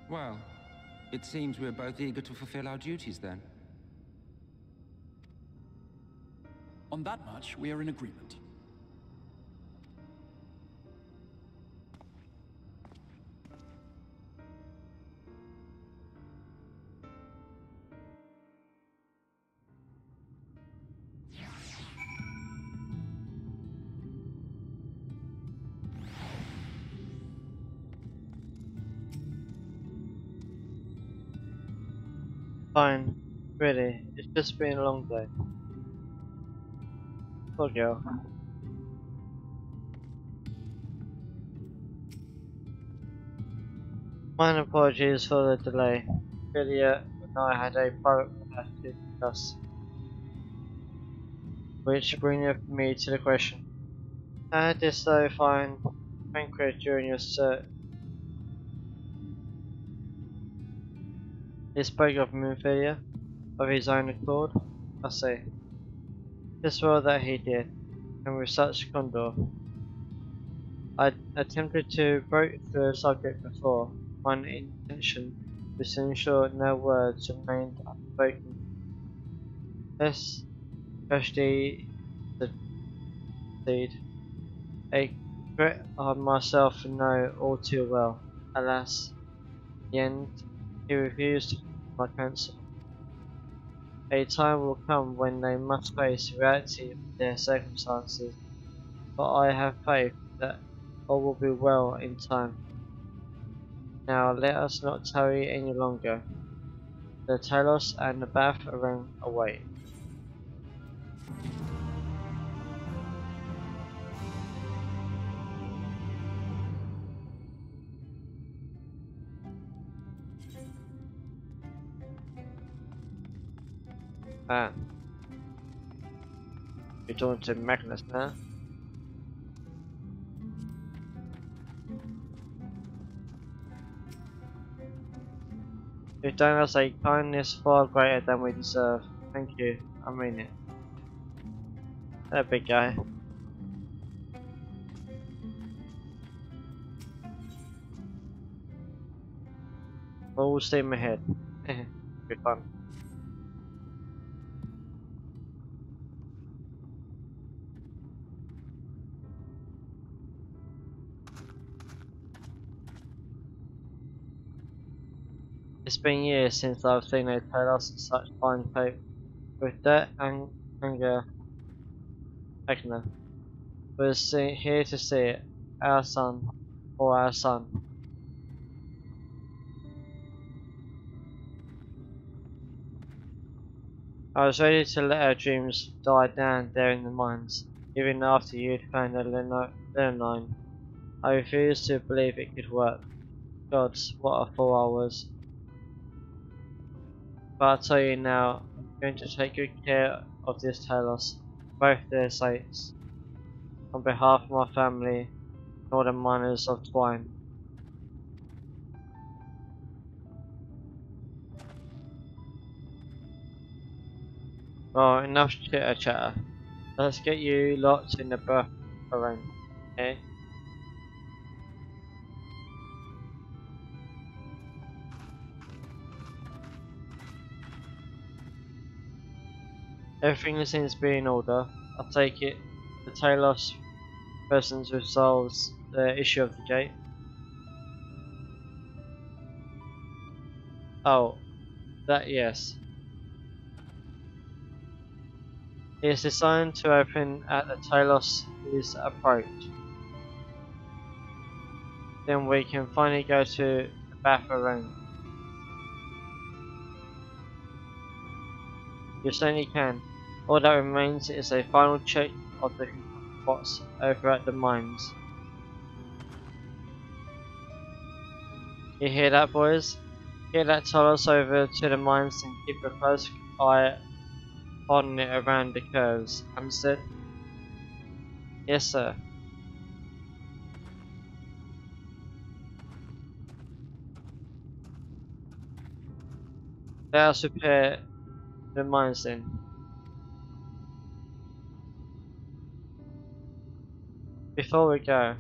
Well, it seems we're both eager to fulfill our duties then. On that much, we are in agreement. Fine. Really, it's just been a long day. Poor girl. Mine apologies for the delay. Philia and I had a private matter to discuss. Which brings me to the question. How did so find Tancred during your search? He spoke of Moonphilia, of his own accord. I see. Just well that he did, and with such condor. I attempted to broach the subject before. My intention was to ensure no words remained unspoken. Lest tragedy succeed. A regret I myself know all too well. Alas, in the end, he refused my counsel. A time will come when they must face the reality of their circumstances, but I have faith that all will be well in time. Now let us not tarry any longer. The Talos and the Bath Arang await. We're talking to Magnus now. You've done us a kindness far greater than we deserve. Thank you. I mean it. That big guy. Full steam ahead. Good fun. It's been years since I've seen a Talos in such fine shape. With that anger, Agna was here to see it. Our son, or our son. I was ready to let our dreams die down there in the mines, even after you'd found the Lenonine. I refused to believe it could work. Gods, what a fool I was. But I'll tell you now, I'm going to take good care of this Talos, both their sakes, on behalf of my family and all the miners of Twine. Well, enough chitter chatter. Let's get you locked in the birth room, okay? Everything seems to be in order. I take it the Talos presence resolves the issue of the gate. Oh, that yes. It is designed to open at the Talos is approached. Then we can finally go to the bathroom room. You certainly can. All that remains is a final check of the spots over at the mines. You hear that, boys? Get that Talos over to the mines and keep a close eye on it around the curves. Understood? Yes, sir. Let us repair the mines then. Before we go,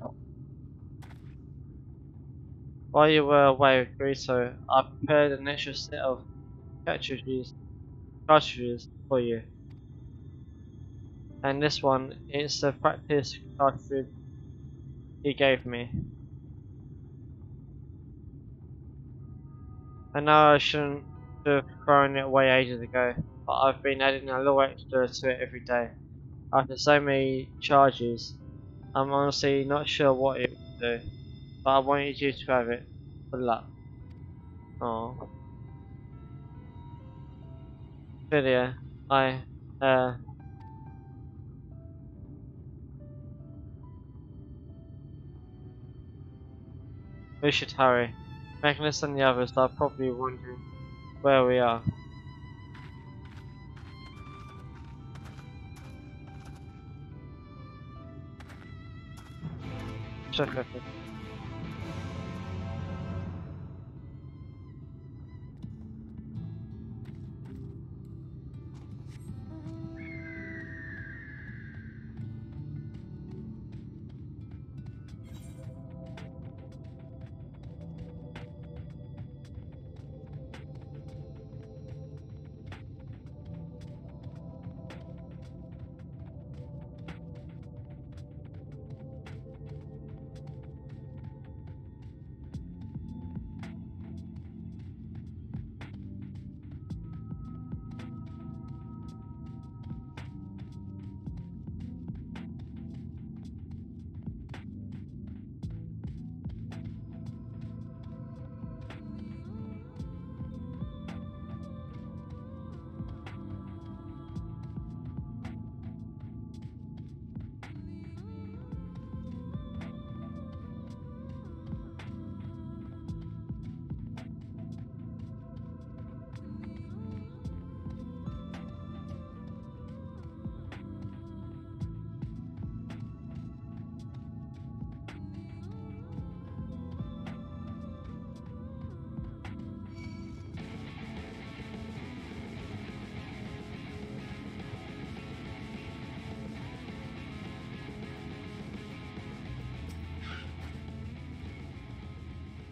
while you were away with Grito, I prepared an extra set of cartridges for you. And this one is the practice cartridge he gave me. I know I shouldn't have thrown it away ages ago, but I've been adding a little extra to it every day. After so many charges, I'm honestly not sure what it will do, but I wanted you to have it. Good luck. Oh, Philia, we should hurry. Magnus and the others are probably wondering where we are.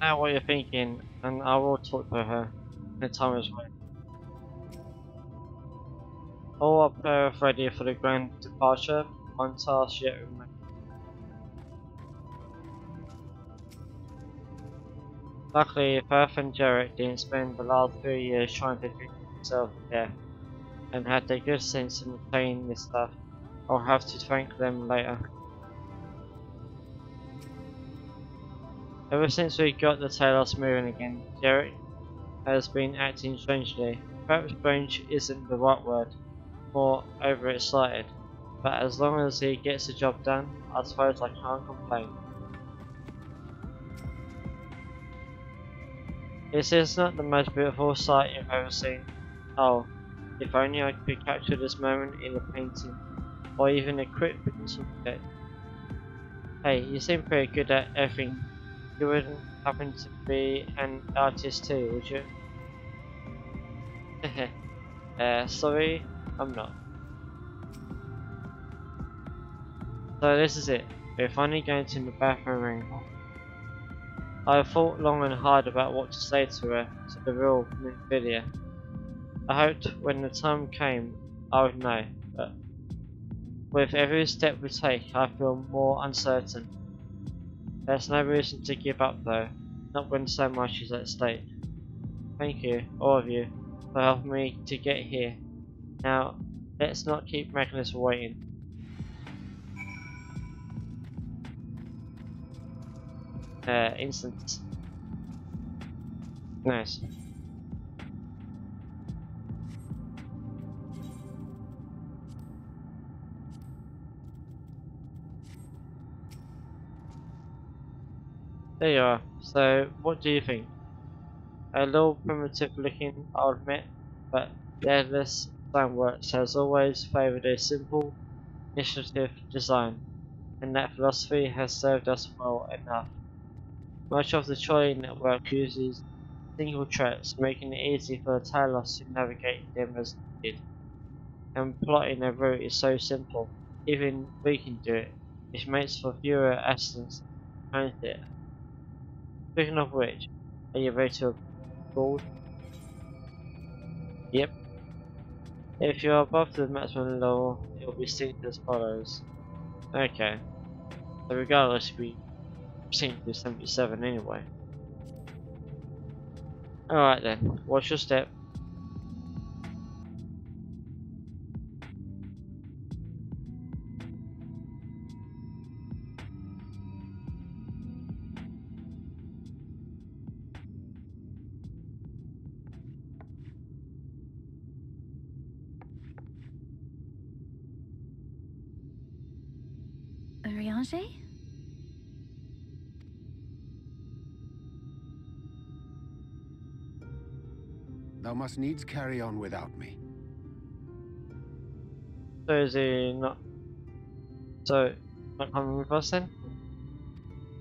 know what you're thinking, and I will talk to her when the time is right. All up ready for the grand departure. One task yet remains. Luckily, Perth and Jarrett didn't spend the last 3 years trying to drink themselves to death, and had the good sense in retaining this stuff. I'll have to thank them later. Ever since we got the Talos moving again, Jarrett has been acting strangely. Perhaps strange isn't the right word, more overexcited. But as long as he gets the job done, I suppose I can't complain. This is not the most beautiful sight you've ever seen. Oh, if only I could capture this moment in a painting, or even a quick subject. Hey, you seem pretty good at everything. You wouldn't happen to be an artist too, would you? Sorry, I'm not. So this is it. We're finally going to the bathroom ring. I thought long and hard about what to say to her, to the real Nymphidia. I hoped when the time came I would know, but with every step we take I feel more uncertain. There's no reason to give up though, not when so much is at stake. Thank you, all of you, for helping me to get here. Now, let's not keep Magnus waiting. Instant. Nice. There you are. So, what do you think? A little primitive looking, I'll admit, but Deadless Stoneworks has always favoured a simple, initiative design, and that philosophy has served us well enough. Much of the trolley network uses single tracks, making it easy for the Talos to navigate them as needed. And plotting a route is so simple, even we can do it, which makes for fewer accidents and transit. Speaking of which, are you ready to board? Yep. If you're above the maximum level, it will be synced as follows. Okay. So regardless, we synced to 77 anyway. Alright then, what's your step? Urianger? Thou must needs carry on without me. So is he not... So, not coming with us then?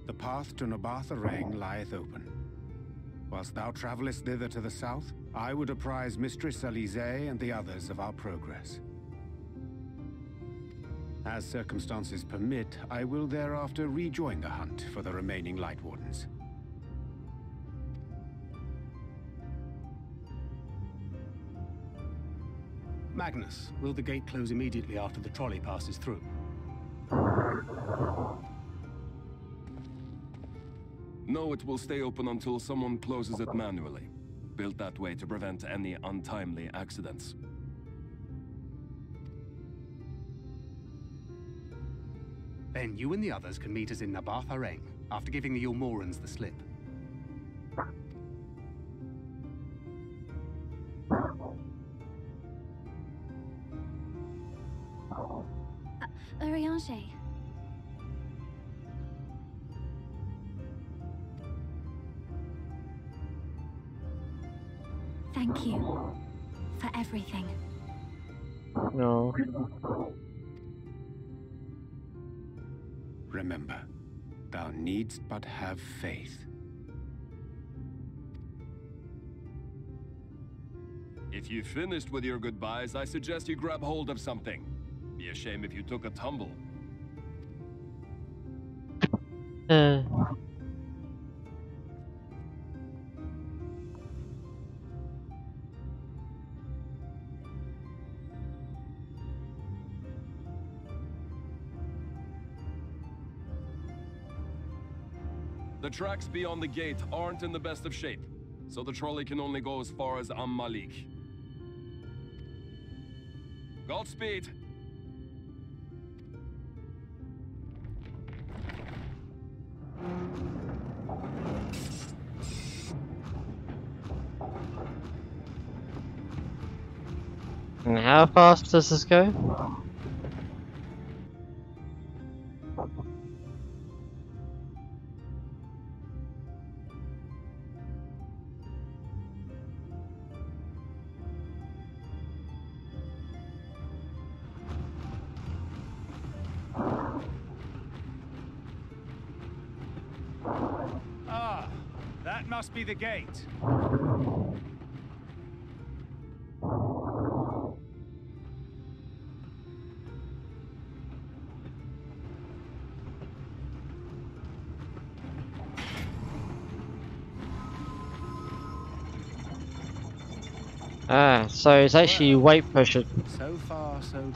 The path to Nabatha Rang lieth open. Whilst thou travellest thither to the south, I would apprise Mistress Alize and the others of our progress. As circumstances permit, I will thereafter rejoin the hunt for the remaining Light Wardens. Magnus, will the gate close immediately after the trolley passes through? No, it will stay open until someone closes it manually. Built that way to prevent any untimely accidents. Then you and the others can meet us in Nabatha Rang, after giving the Ilmorans the slip. Urianger. Thank you for everything. No. Remember, thou needst but have faith. If you've finished with your goodbyes, I suggest you grab hold of something. Be a shame if you took a tumble. The tracks beyond the gate aren't in the best of shape, so the trolley can only go as far as Malik. Godspeed! And how fast does this go? Ah, that must be the gate. Ah, so it's actually weight pressure. So far, so good.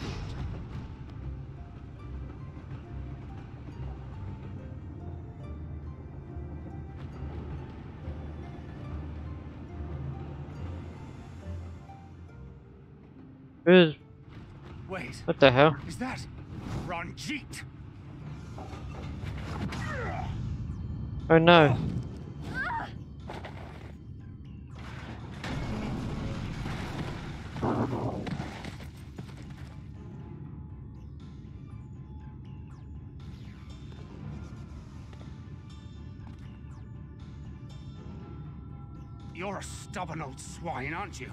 Good. Wait, What the hell? is that Ranjit? Oh no. You're a stubborn old swine, aren't you?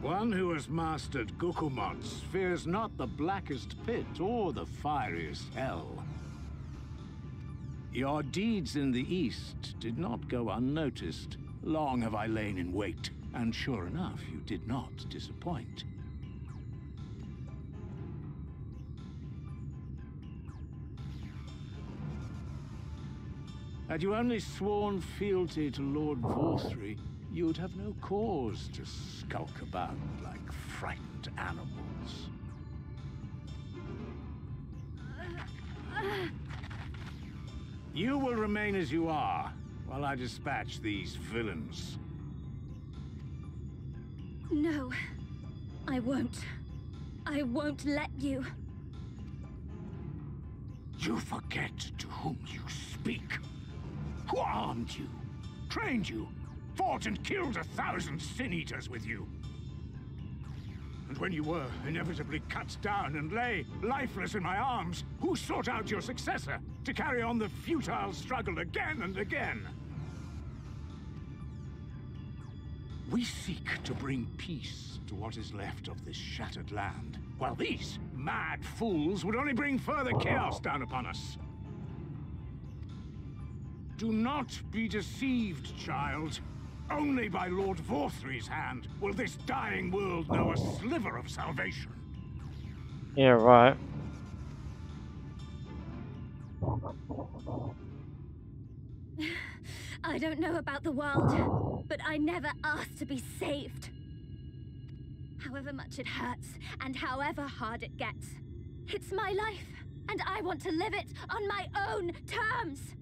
One who has mastered Gukumots fears not the blackest pit or the fieriest hell. Your deeds in the east did not go unnoticed. Long have I lain in wait, and sure enough, you did not disappoint. Had you only sworn fealty to Lord Vorthry, you'd have no cause to skulk about like frightened animals. You will remain as you are, while I dispatch these villains. No, I won't. I won't let you. You forget to whom you speak. Who armed you, trained you, fought and killed 1,000 sin-eaters with you. And when you were inevitably cut down and lay lifeless in my arms, who sought out your successor to carry on the futile struggle again and again? We seek to bring peace to what is left of this shattered land, while these mad fools would only bring further chaos down upon us. Do not be deceived, child. Only by Lord Vorthry's hand will this dying world know a sliver of salvation. Yeah, right. I don't know about the world, but I never asked to be saved. However much it hurts, and however hard it gets, it's my life, and I want to live it on my own terms.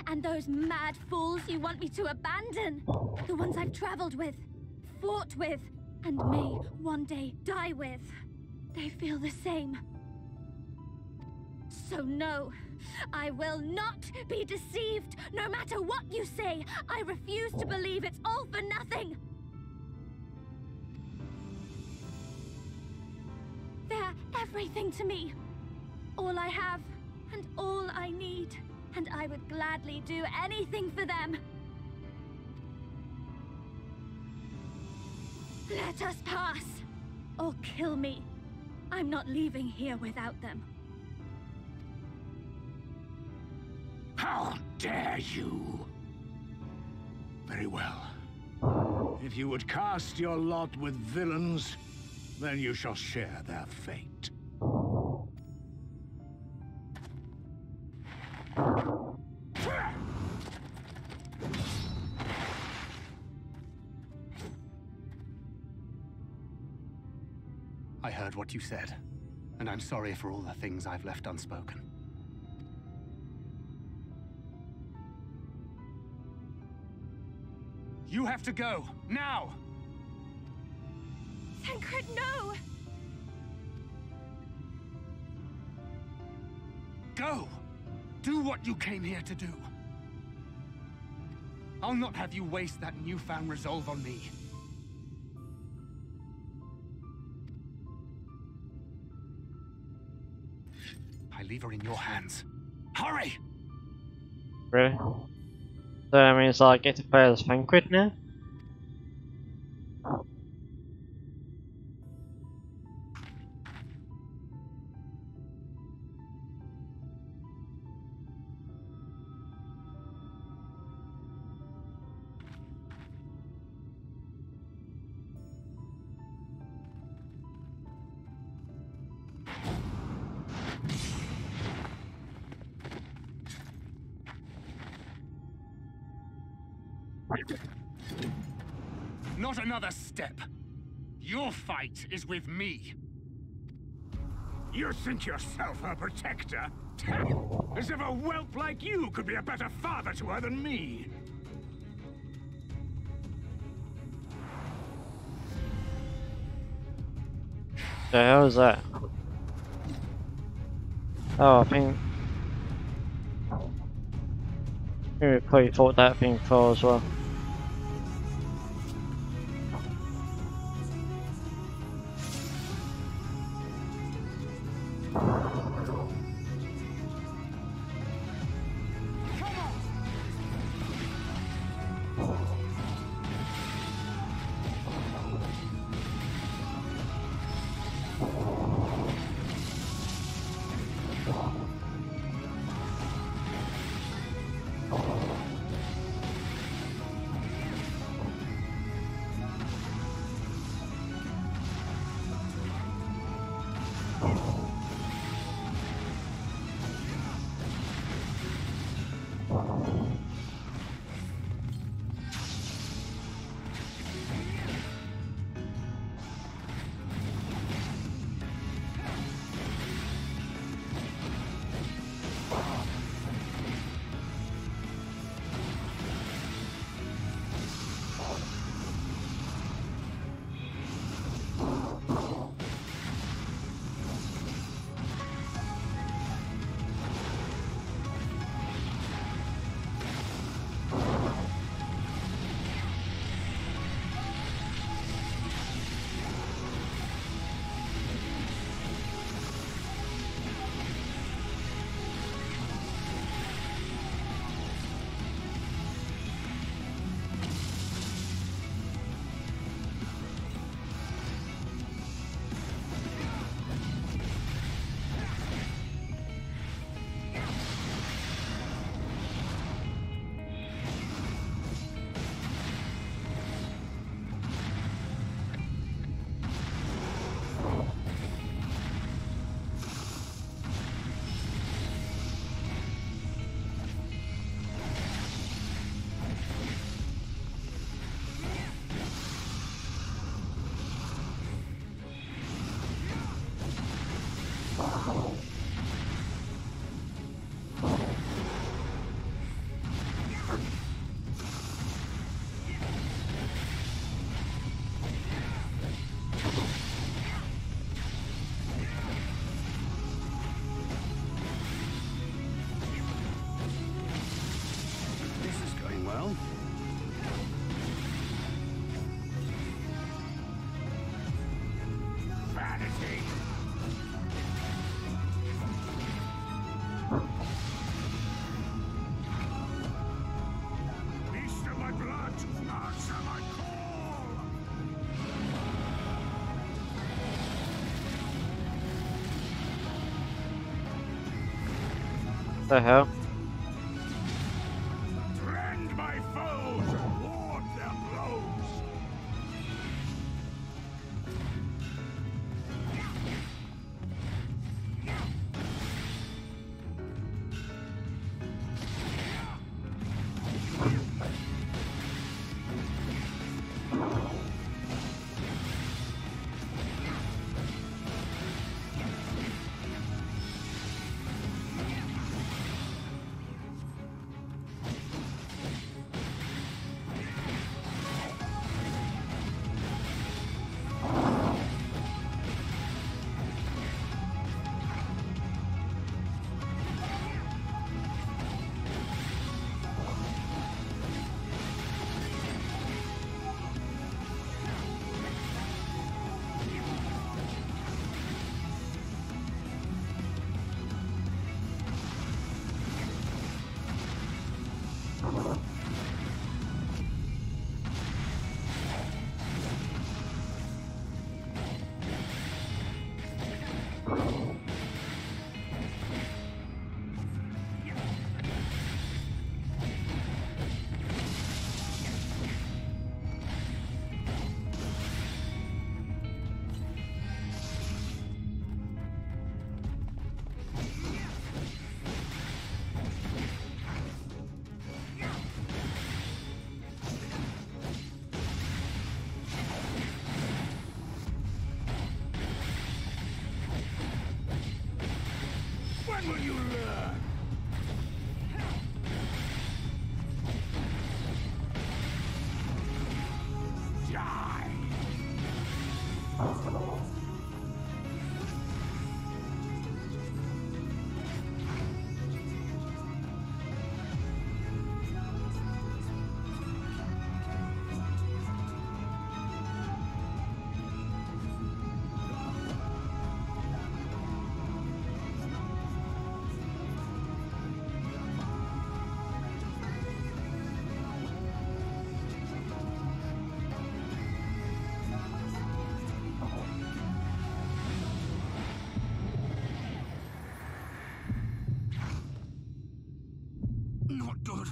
And those mad fools you want me to abandon, the ones I've traveled with, fought with, and may one day die with, they feel the same. So no, I will not be deceived. No matter what you say, I refuse to believe it's all for nothing. They're everything to me. All I have, and all I need. And I would gladly do anything for them. Let us pass, or kill me. I'm not leaving here without them. How dare you? Very well. If you would cast your lot with villains, then you shall share their fate. I heard what you said, and I'm sorry for all the things I've left unspoken. You have to go, now! Thancred, no! Go! Do what you came here to do. I'll not have you waste that newfound resolve on me. I leave her in your hands. Hurry! Really? So that means I get to play as Thancred now? Not another step. Your fight is with me. You think yourself a protector? As if a whelp like you could be a better father to her than me. The hell is that? Oh, I think we probably fought that thing for as well. The hell? Rend my foes and ward their blows. not good.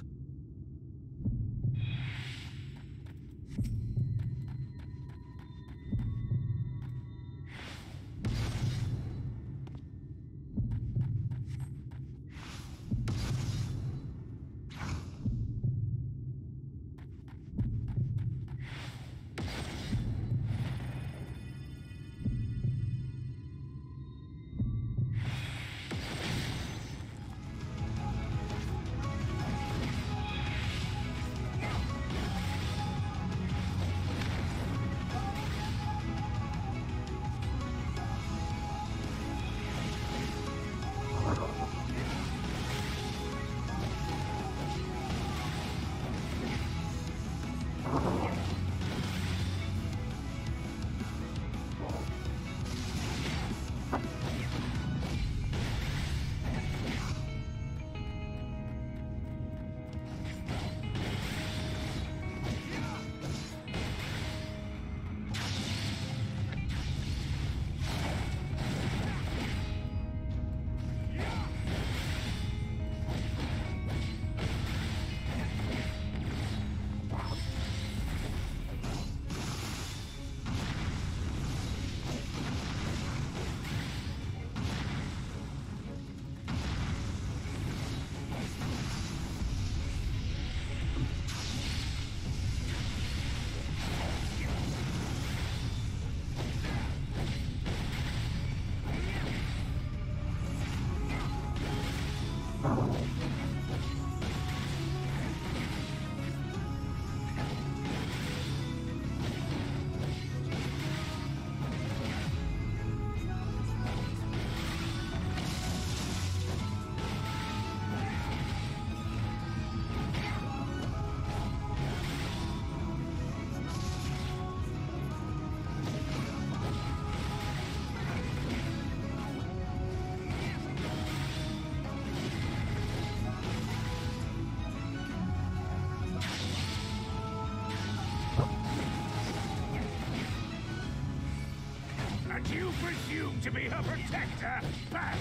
And you presume to be her protector? Pathetic!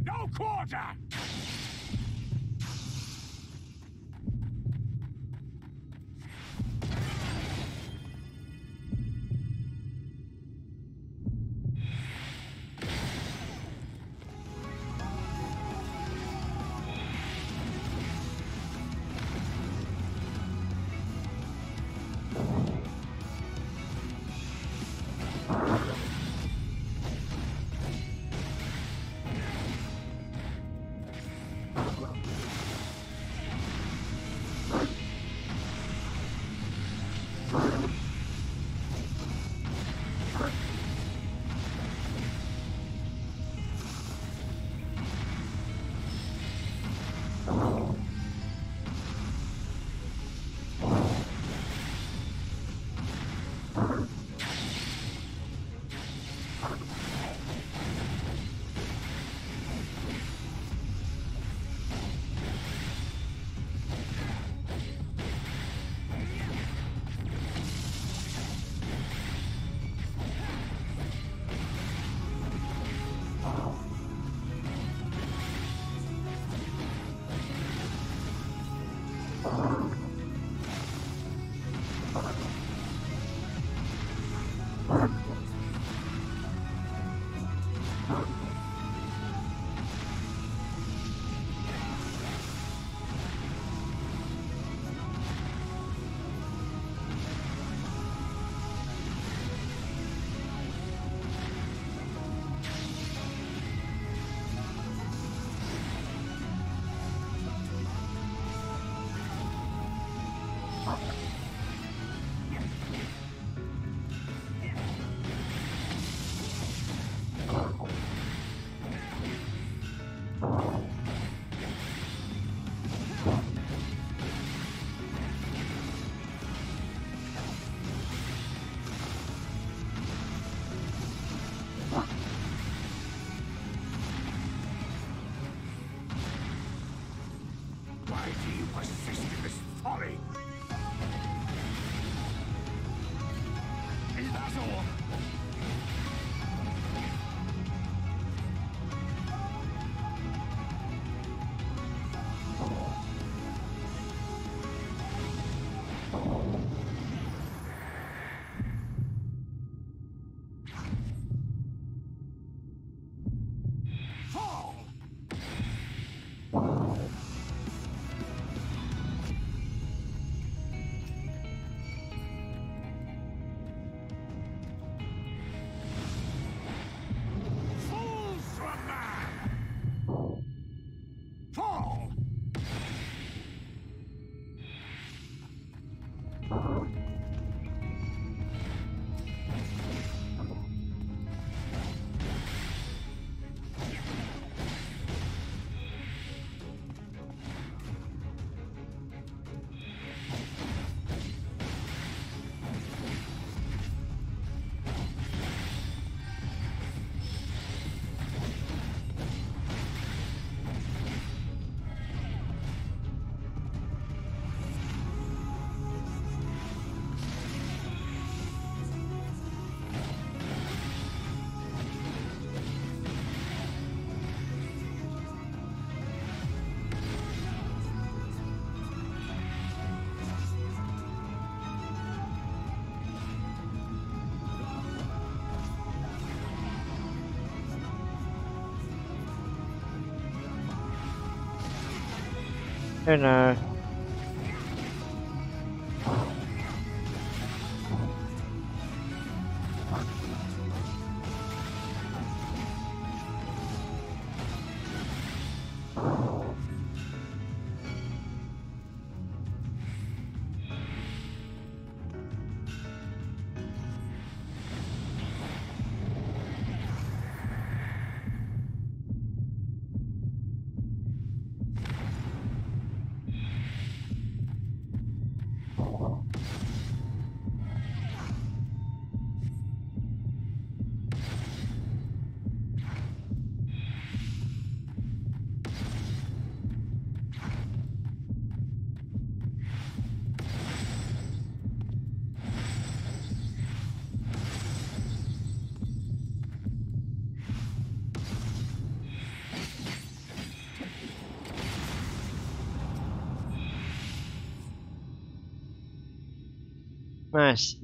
No quarter! Oh no. Nice.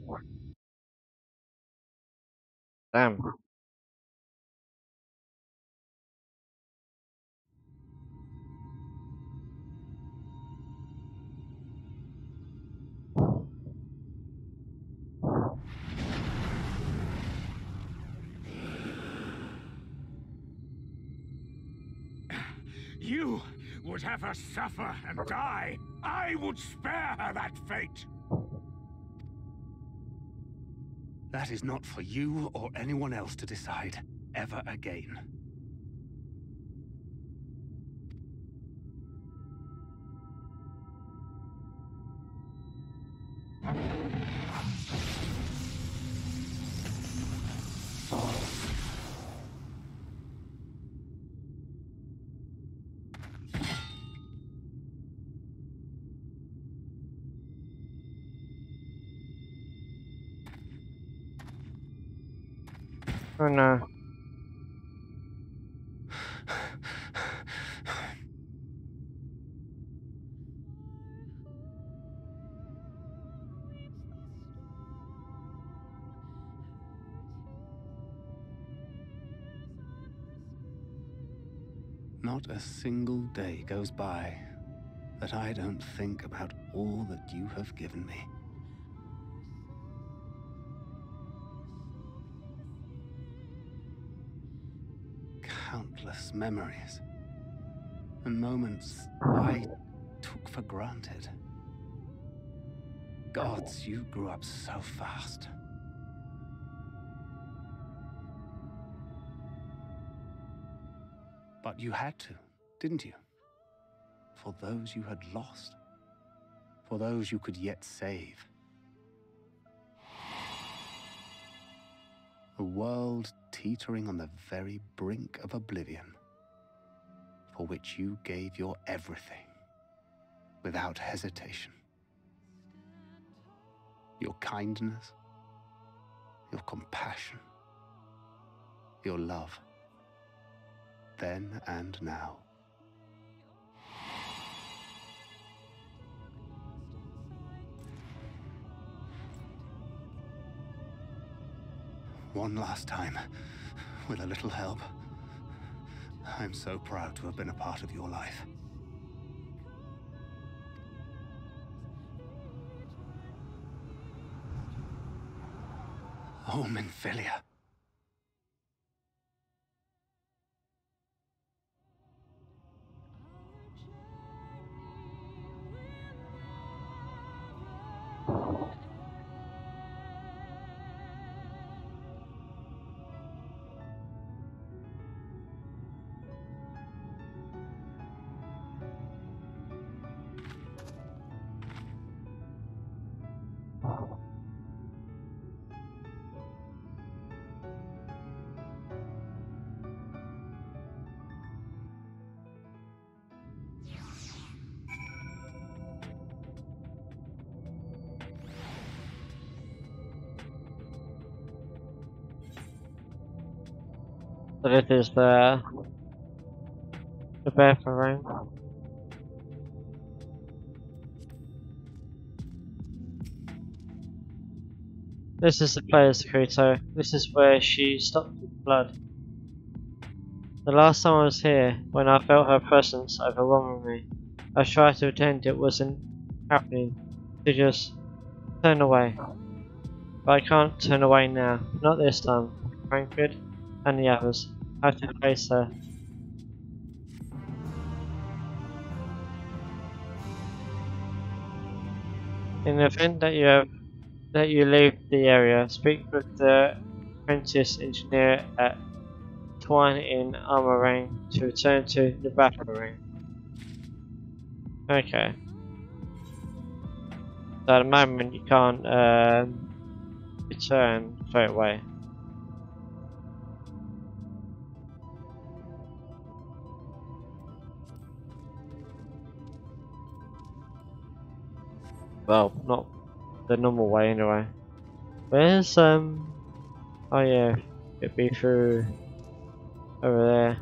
Damn. You would have her suffer and die. I would spare her that fate. That is not for you or anyone else to decide ever again. Oh no. Not a single day goes by that I don't think about all that you have given me. Countless memories and moments I took for granted. Gods, you grew up so fast. But you had to, didn't you? For those you had lost. For those you could yet save. A world teetering on the very brink of oblivion, for which you gave your everything, without hesitation. Your kindness, your compassion, your love, then and now. One last time, with a little help. I'm so proud to have been a part of your life. Oh, Minfilia. So this is the bathroom room. This is the player's Kuto. This is where she stopped the blood. The last time I was here, when I felt her presence overwhelming me, I tried to pretend it wasn't happening, to just turn away. But I can't turn away now, not this time. Frankfurt and the others have to face her. In the event that you leave the area, speak with the apprentice engineer at Twine in Armor Ring to return to the battle ring. Okay. So at the moment you can't return straight away. Well, not the normal way anyway. Where's oh yeah, it'd be through over there.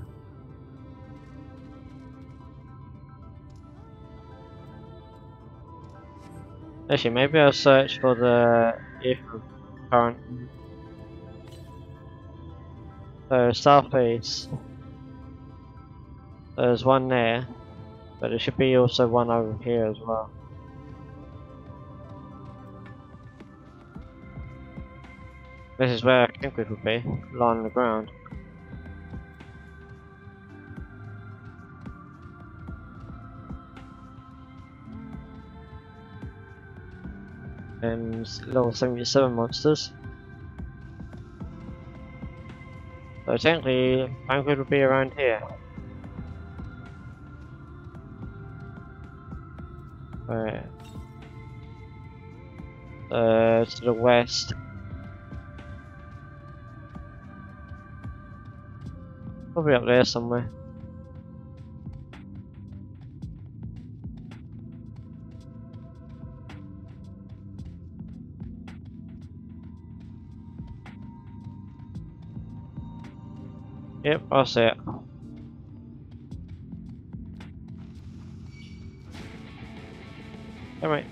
Actually, maybe I'll search for the ether current. So southeast. There's one there, but there should be also one over here as well. This is where I think it would be, lying on the ground. And level 77 monsters. So technically, Banquet would be around here. Right. To the west. Probably up there somewhere. Yep, I see it. Alright.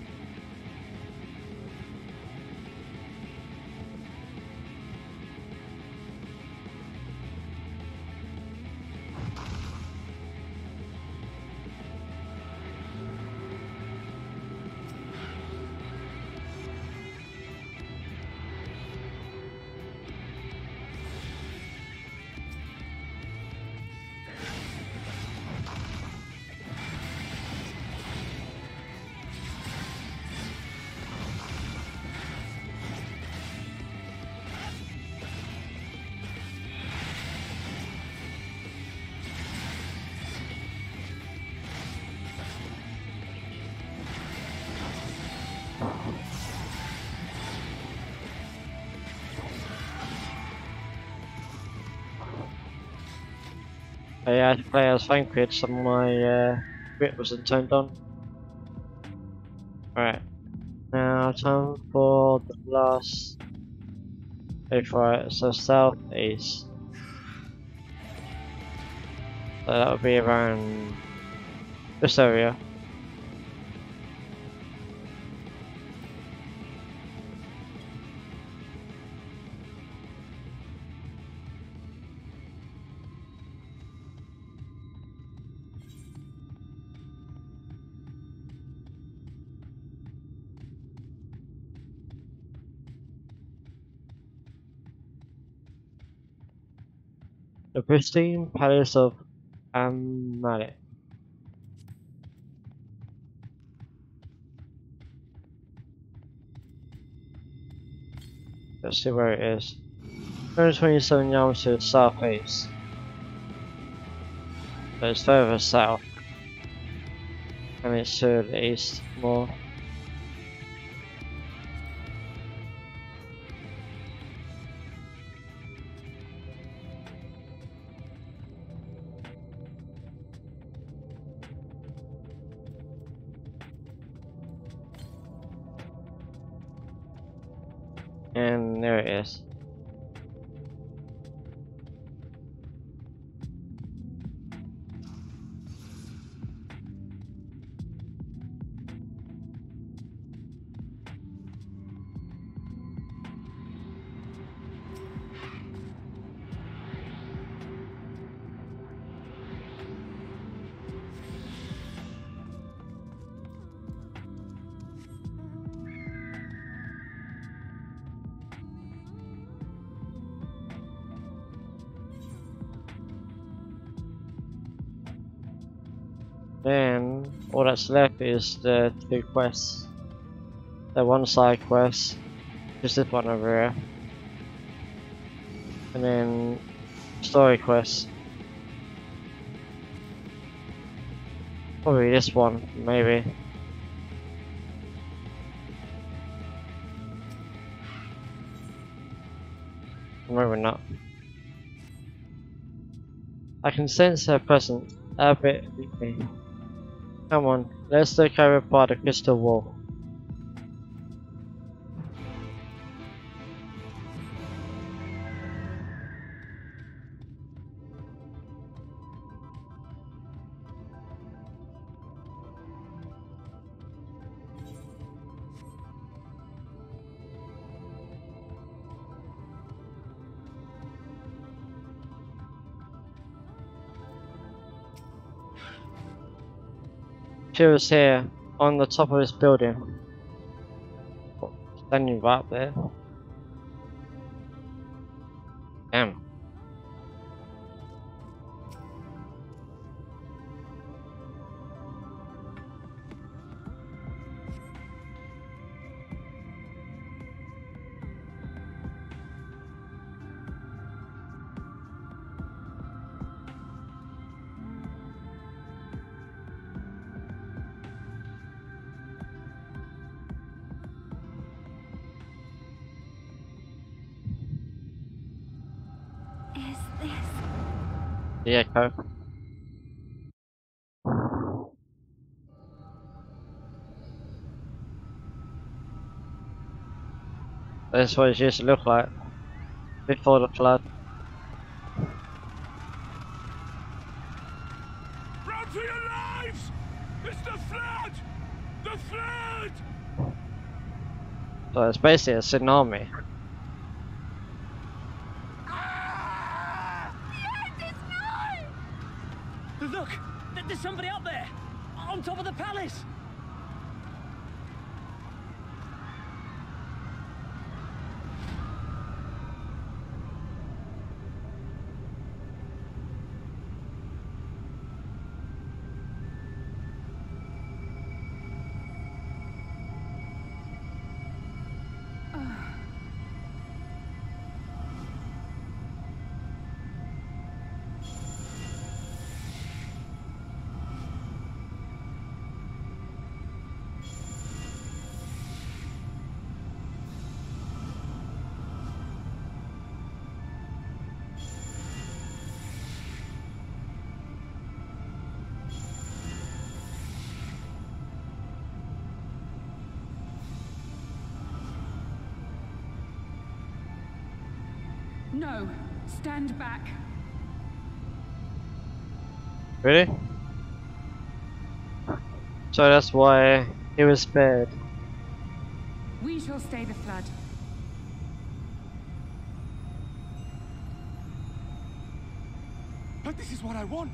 I had to play as Vanquish, so my grip wasn't turned on. Right, now time for the last right, so southeast. So that would be around this area. The pristine palace of Amalek. Let's see where it is. 127 yards to the southeast. So it's further south. And it's to the east more. And there it is. Then all that's left is the 2 quests. The one side quest, just this one over here. And then story quests. Probably this one, maybe. Maybe not. I can sense her presence a bit weakly. Come on, let's look over by the crystal wall. She was here, on the top of this building. Standing right up there. Damn. Is this... The echo. That's what it used to look like before the flood. Run for your lives! It's the flood! The flood! So it's basically a tsunami. Look! There's somebody up there! On top of the palace! No, stand back. Really? So that's why he was spared. We shall stay the flood. But this is what I want.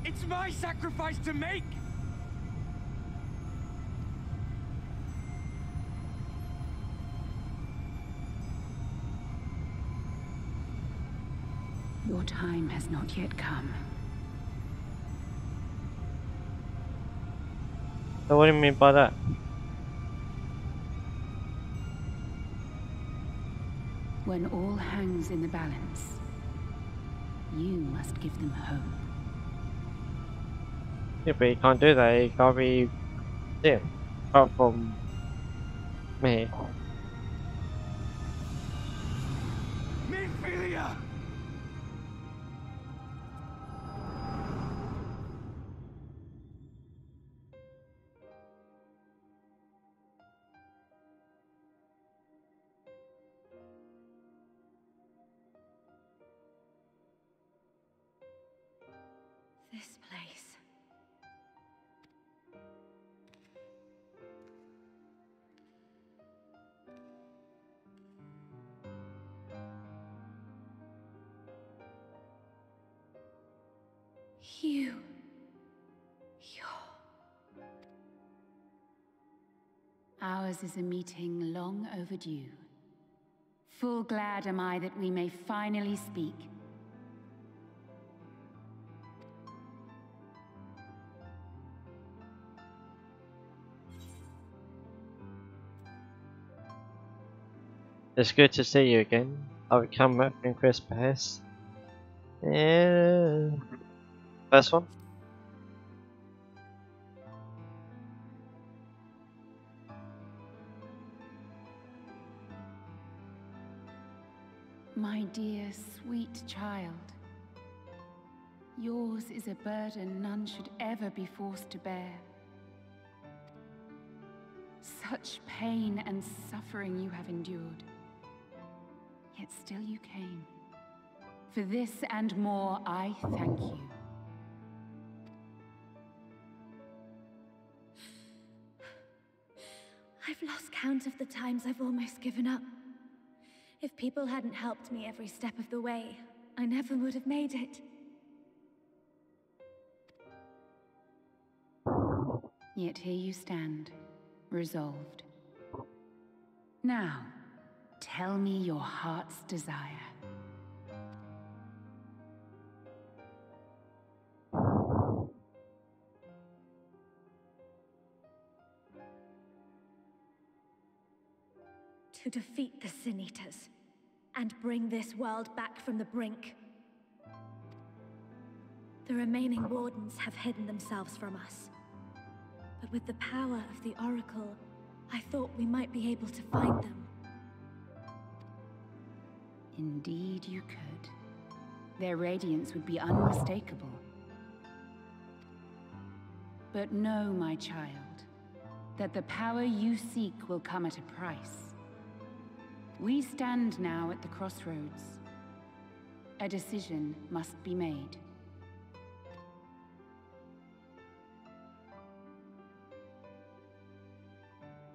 It's my sacrifice to make. Your time has not yet come. So what do you mean by that? When all hangs in the balance, you must give them hope. Yeah, but you can't do that. You can't be there. Apart from me. Minfilia! This place. You're... Ours is a meeting long overdue. Full glad am I that we may finally speak. It's good to see you again. I've come back from Christmas. Yeah. First one? My dear, sweet child. Yours is a burden none should ever be forced to bear. Such pain and suffering you have endured. Yet still you came. For this and more, I thank you. I've lost count of the times I've almost given up. If people hadn't helped me every step of the way, I never would have made it. Yet here you stand, resolved. Now, tell me your heart's desire. To defeat the Sin Eaters, and bring this world back from the brink. The remaining Wardens have hidden themselves from us. But with the power of the Oracle, I thought we might be able to find them. Indeed you could. Their radiance would be unmistakable. But know, my child, that the power you seek will come at a price. We stand now at the crossroads. A decision must be made.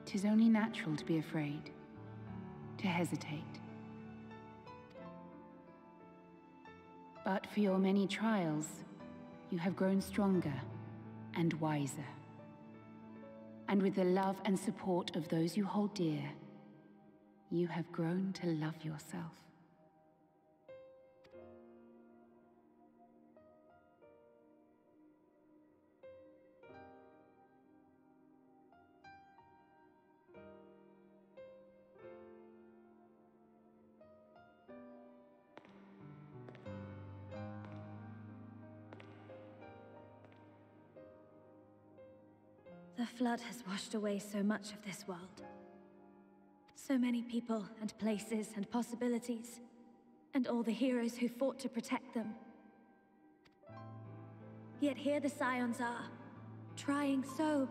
'Tis only natural to be afraid, to hesitate. But for your many trials, you have grown stronger and wiser. And with the love and support of those you hold dear, you have grown to love yourself. The flood has washed away so much of this world. So many people and places and possibilities, and all the heroes who fought to protect them. Yet here the Scions are, trying so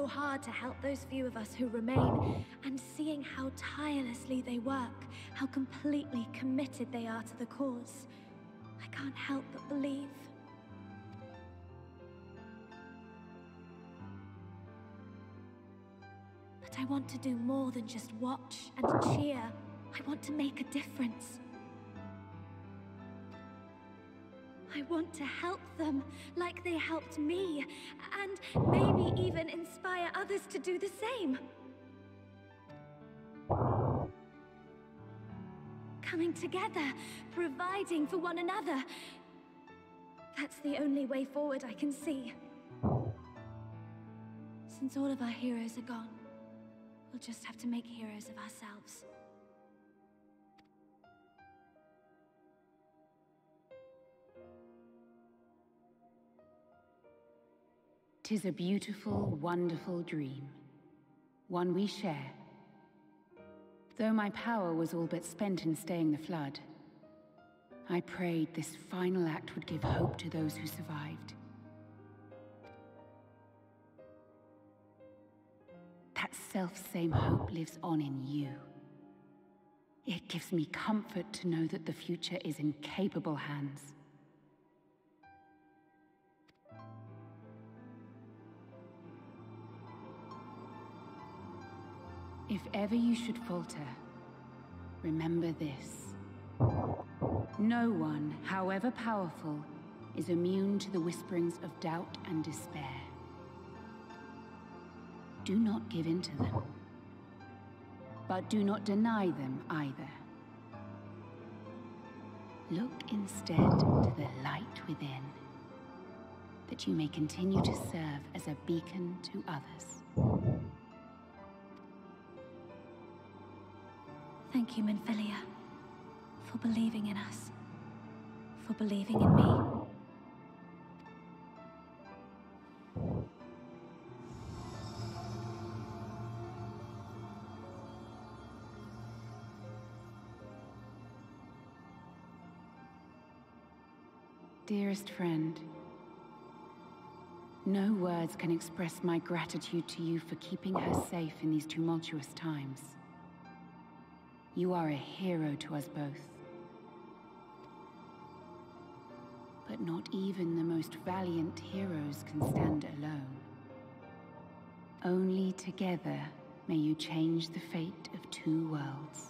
hard to help those few of us who remain, and seeing how tirelessly they work, how completely committed they are to the cause. I can't help but believe. But I want to do more than just watch and cheer. I want to make a difference. I want to help them like they helped me, and maybe even inspire others to do the same. Coming together, providing for one another. That's the only way forward I can see. Since all of our heroes are gone, we'll just have to make heroes of ourselves. 'Tis a beautiful, wonderful dream. One we share. Though my power was all but spent in staying the flood, I prayed this final act would give hope to those who survived. That self-same hope lives on in you. It gives me comfort to know that the future is in capable hands. If ever you should falter, remember this. No one, however powerful, is immune to the whisperings of doubt and despair. Do not give in to them, but do not deny them either. Look instead to the light within, that you may continue to serve as a beacon to others. Thank you, Minfilia, for believing in us, for believing in me. Dearest friend, no words can express my gratitude to you for keeping her safe in these tumultuous times. You are a hero to us both. But not even the most valiant heroes can stand alone. Only together may you change the fate of two worlds.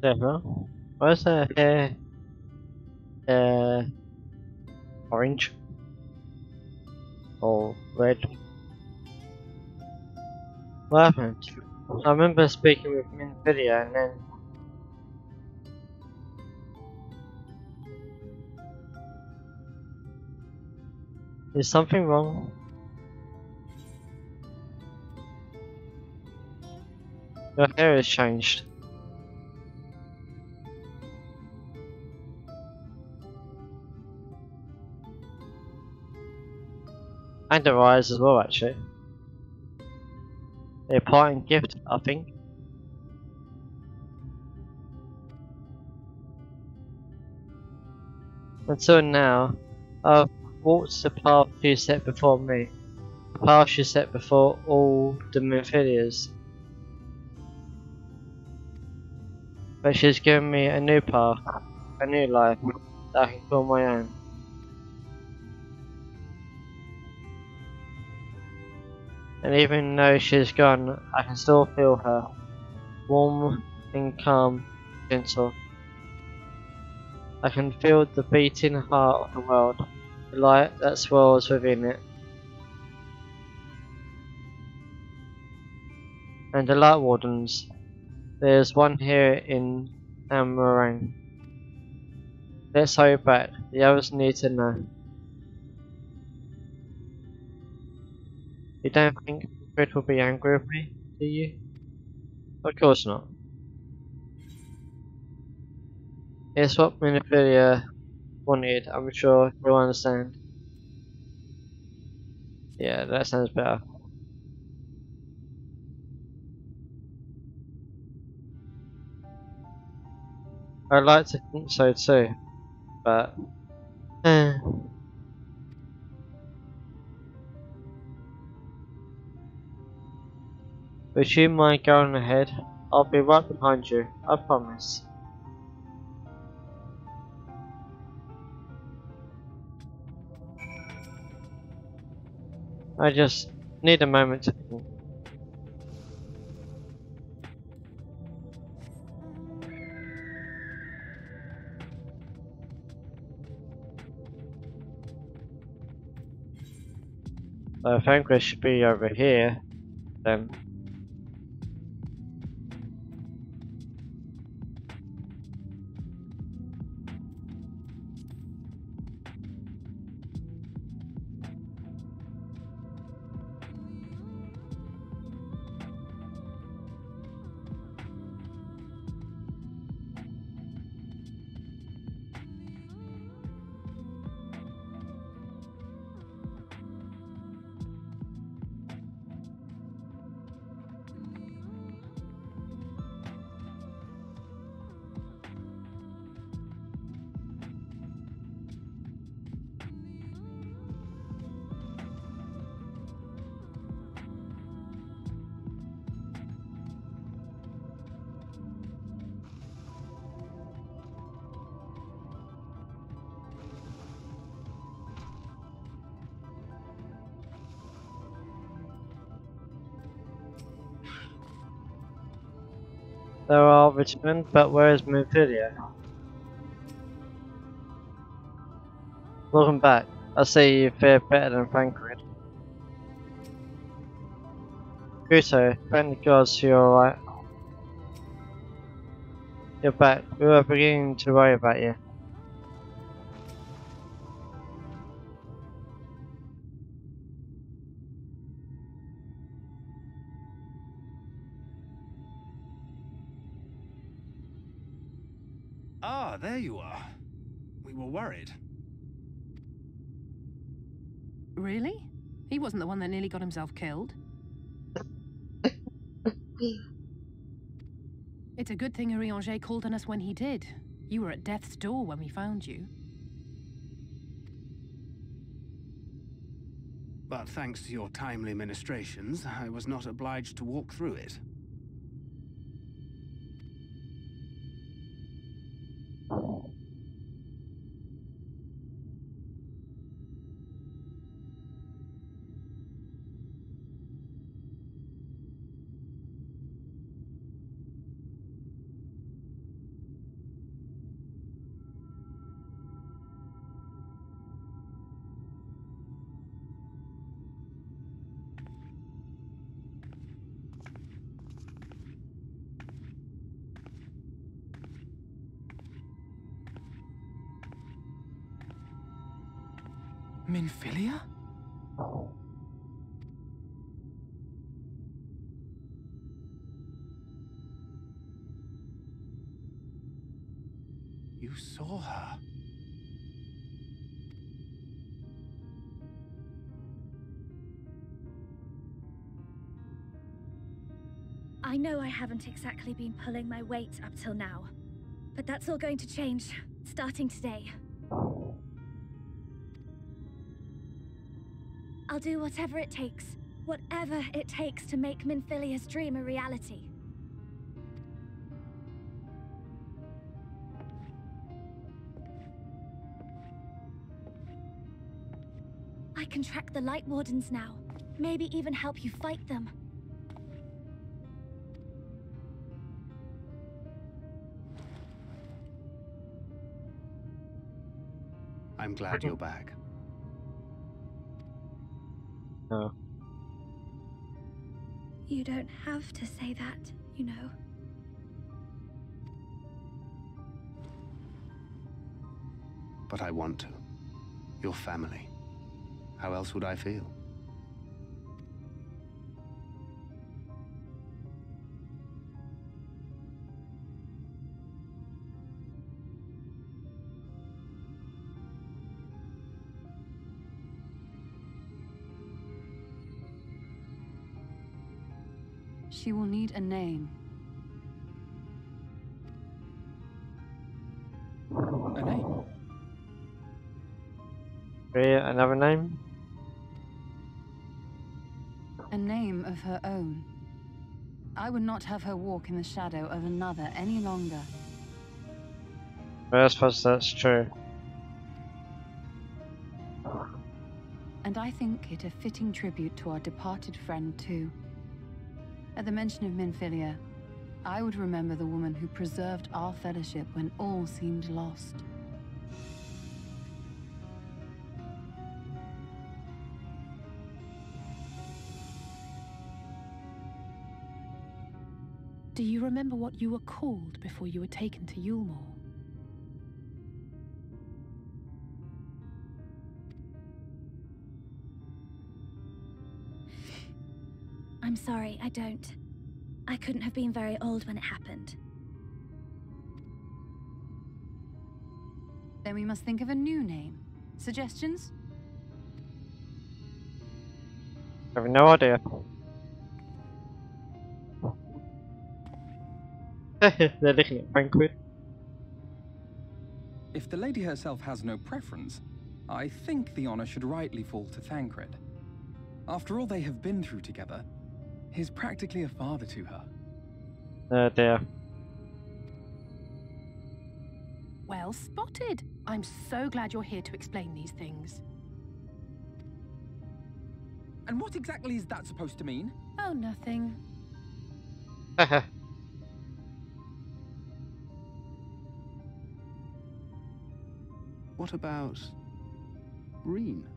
There, no? Where's her hair? Orange? Or red? What happened? I remember speaking with Minfilia and then... Is something wrong? Your hair has changed. And her eyes as well, actually. They're parting gift, I think. Until now, I've walked the path she set before me. The path she set before all the Minfilias. But she's given me a new path, a new life, that I can call my own. And even though she's gone, I can still feel her. Warm and calm, gentle. I can feel the beating heart of the world, the light that swirls within it. And the Light Wardens. There's one here in Amarang. Let's hurry back, the others need to know. You don't think Fred will be angry with me, do you? Of course not. It's what Minfilia wanted, I'm sure you'll understand. Yeah, that sounds better. I'd like to think so too, but... Would you mind going ahead? I'll be right behind you, I promise. I just need a moment to think. I think we should be over here, then. There are Richmond, but where is Montpellier? Welcome back. I say you fare better than Frankfurt. Guto, thank the gods you're alright. You're back. We were beginning to worry about you. Ah, there you are. We were worried. Really? He wasn't the one that nearly got himself killed. It's a good thing Urianger called on us when he did. You were at death's door when we found you. But thanks to your timely ministrations, I was not obliged to walk through it. Minfilia? You saw her. I know I haven't exactly been pulling my weight up till now, but that's all going to change, starting today. I'll do whatever it takes to make Minfilia's dream a reality. I can track the Light Wardens now, maybe even help you fight them. I'm glad you're back. No. You don't have to say that, you know. But I want to. Your family. How else would I feel? She will need a name. A name? Really, another name? A name of her own. I would not have her walk in the shadow of another any longer. Well, I suppose that's true. And I think it a fitting tribute to our departed friend too. At the mention of Minfilia, I would remember the woman who preserved our fellowship when all seemed lost. Do you remember what you were called before you were taken to Yulmore? I'm sorry, I don't. I couldn't have been very old when it happened. Then we must think of a new name. Suggestions? I have no idea. They're looking at Frankfurt. If the lady herself has no preference, I think the honor should rightly fall to Thancred. After all they have been through together, he's practically a father to her. Dear. Well spotted. I'm so glad you're here to explain these things. And what exactly is that supposed to mean? Oh, nothing. what about Reen?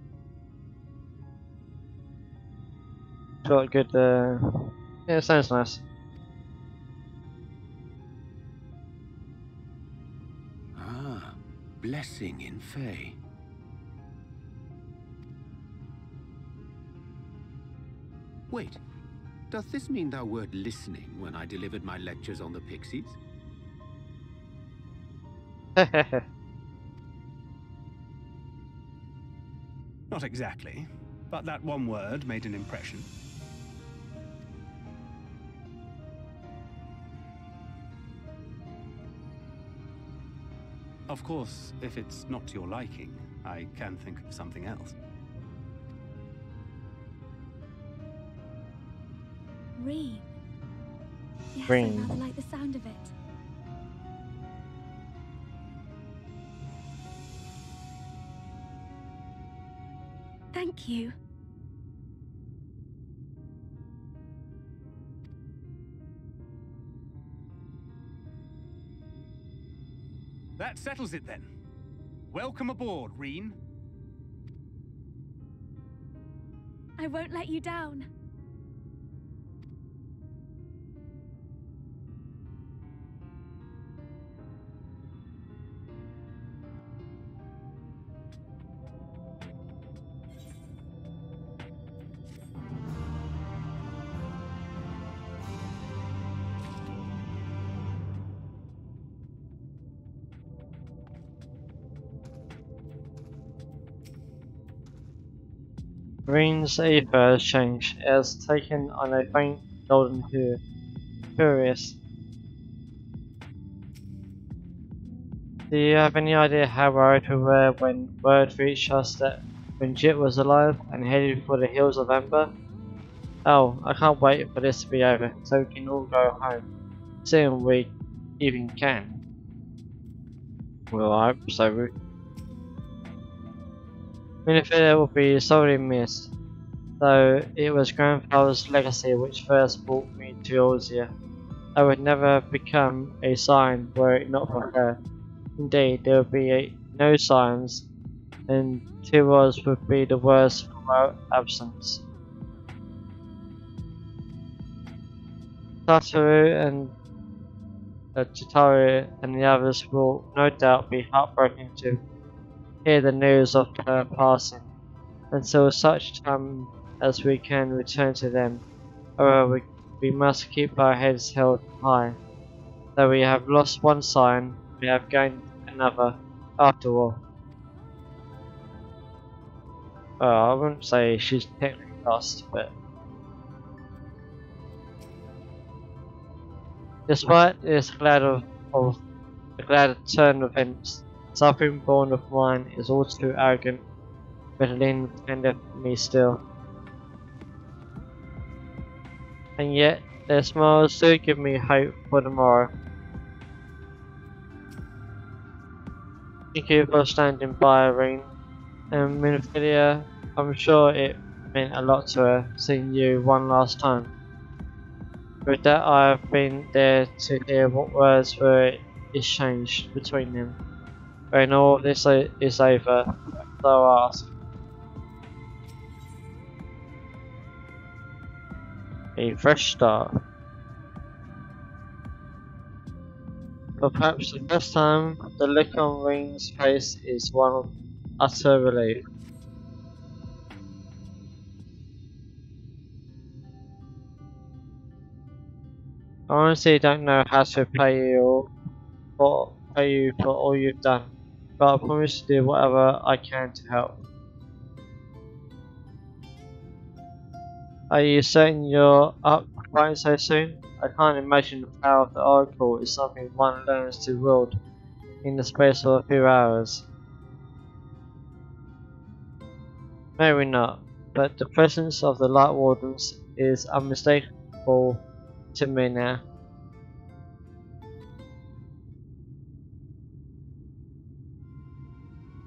Got a good, yeah, it sounds nice. Ah, blessing in Fae. Wait, doth this mean thou wert listening when I delivered my lectures on the pixies? Not exactly, but that one word made an impression. Of course, if it's not to your liking, I can think of something else. Reen. Yes, Reen. I rather like the sound of it. Thank you. That settles it then. Welcome aboard, Reen. I won't let you down. Reen's ether has changed. It has taken on a faint golden hue. Curious. Do you have any idea how worried we were when word reached us that Jit was alive and headed for the hills of Amber? Oh, I can't wait for this to be over so we can all go home. Soon we even can. Well, I hope so. Minifida will be sorely missed, though it was grandfather's legacy which first brought me to Eorzea. I would never become a sign were it not for her. Indeed, there would be no signs, and Tyros would be the worse for our absence. Satoru and Chitaru and the others will no doubt be heartbroken to hear the news of her passing. Until such time as we can return to them, however, we must keep our heads held high. Though we have lost one sign, we have gained another, after all. Well, I wouldn't say she's technically lost, but despite this the glad turn of events, something born of mine is all too arrogant, but Lynn tendeth me still. And yet, their smiles do give me hope for tomorrow. Thank you for standing by, Irene. And Minfilia, I'm sure it meant a lot to her seeing you one last time. With that, I have been there to hear what words were exchanged between them. When all this is over, so I ask. A fresh start. For perhaps the first time, the look on Ring's face is one of utter relief. I honestly don't know how to pay you for all you've done, but I promise to do whatever I can to help. Are you certain you're up quite so soon? I can't imagine the power of the Oracle is something one learns to wield in the space of a few hours. Maybe not, but the presence of the Light Wardens is unmistakable to me now.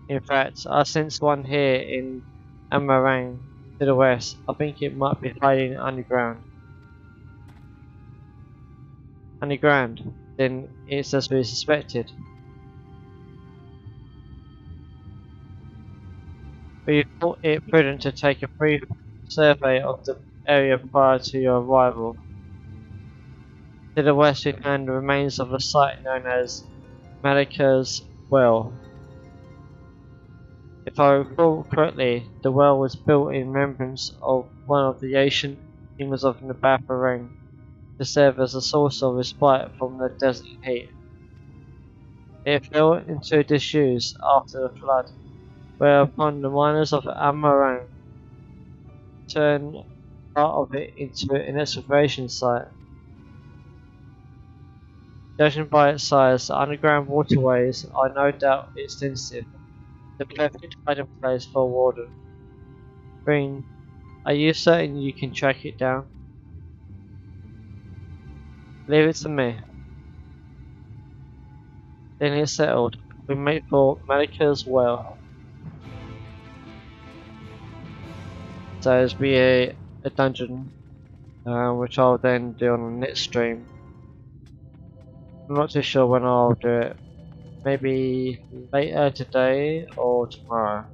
In fact, I sense one here in Amarang to the west. I think it might be hiding underground. Underground? Then it's as we suspected. We thought it prudent to take a brief survey of the area prior to your arrival. To the west we found the remains of a site known as Malika's Well. If I recall correctly, the well was built in remembrance of one of the ancient demons of Nabatha to serve as a source of respite from the desert heat. It fell into disuse after the flood, whereupon the miners of Amarang turned part of it into an excavation site. Judging by its size, the underground waterways are no doubt extensive, the perfect hiding place for a warden. Green, are you certain you can track it down? Leave it to me. Then it's settled. We make for Malika's Well. So there's be a dungeon, which I'll then do on the next stream. I'm not too sure when I'll do it. Maybe later today or tomorrow.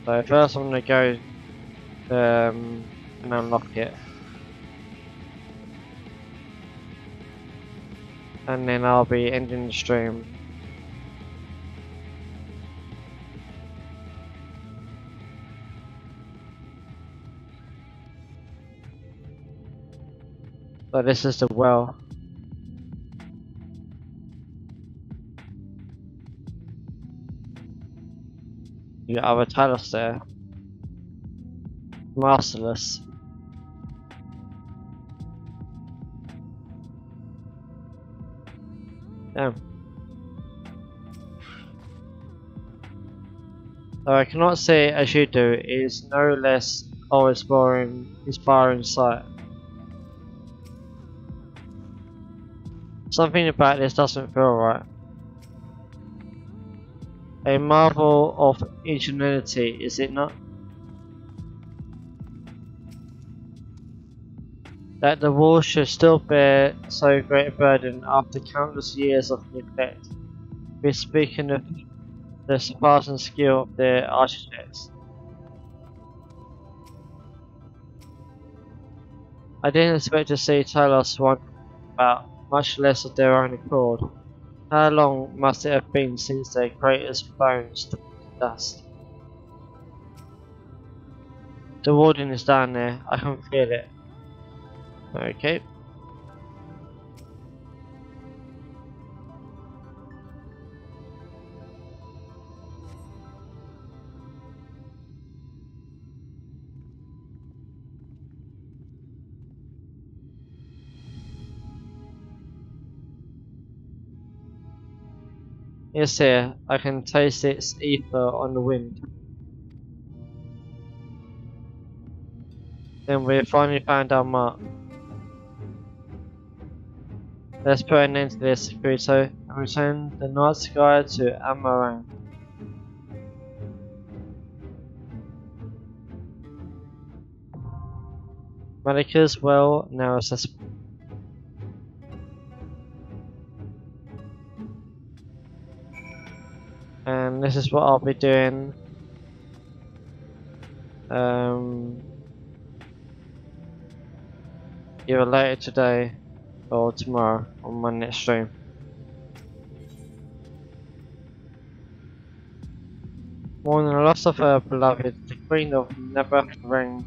So first I'm gonna go and unlock it. And then I'll be ending the stream. So this is the well. You got other titles there. Masterless. Damn. So I cannot say as you do, it is no less inspiring sight. Something about this doesn't feel right. A marvel of ingenuity, is it not? That the walls should still bear so great a burden after countless years of neglect. We're speaking of the surpassing skill of their architects. I didn't expect to see Talos wander about, much less of their own accord. How long must it have been since their greatest bones turned to dust? The warden is down there, I can feel it. Okay. Yes, here, I can taste its ether on the wind. Then we finally found our mark. Let's put an end to this, Kirito, and return the night sky to Amarang. Malika's Well now accessible. And this is what I'll be doing either later today or tomorrow on my next stream. Mourning the loss of her beloved, the Queen of Nabatha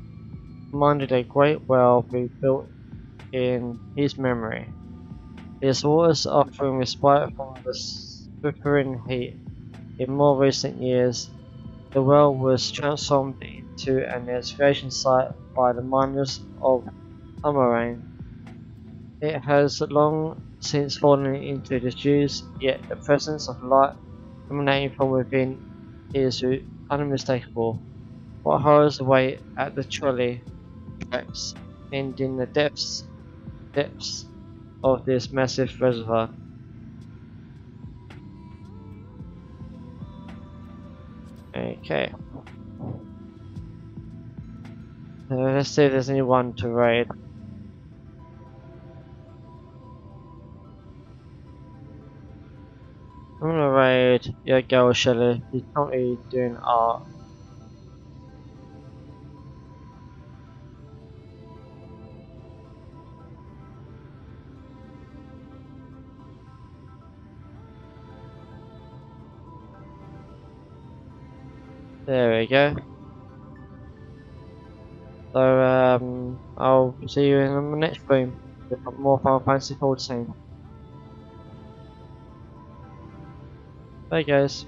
commanded a great well be built in his memory. Its waters offering respite from the sweltering heat. In more recent years, the well was transformed into an excavation site by the miners of Amarang. It has long since fallen into disuse, yet the presence of light emanating from within is unmistakable. What horrors await at the trolley tracks and in the depths of this massive reservoir? Okay. Let's see if there's anyone to raid. I'm played your girl Shelley. She's currently doing art. There we go. So I'll see you in the next stream with more Final Fantasy 14. Bye guys.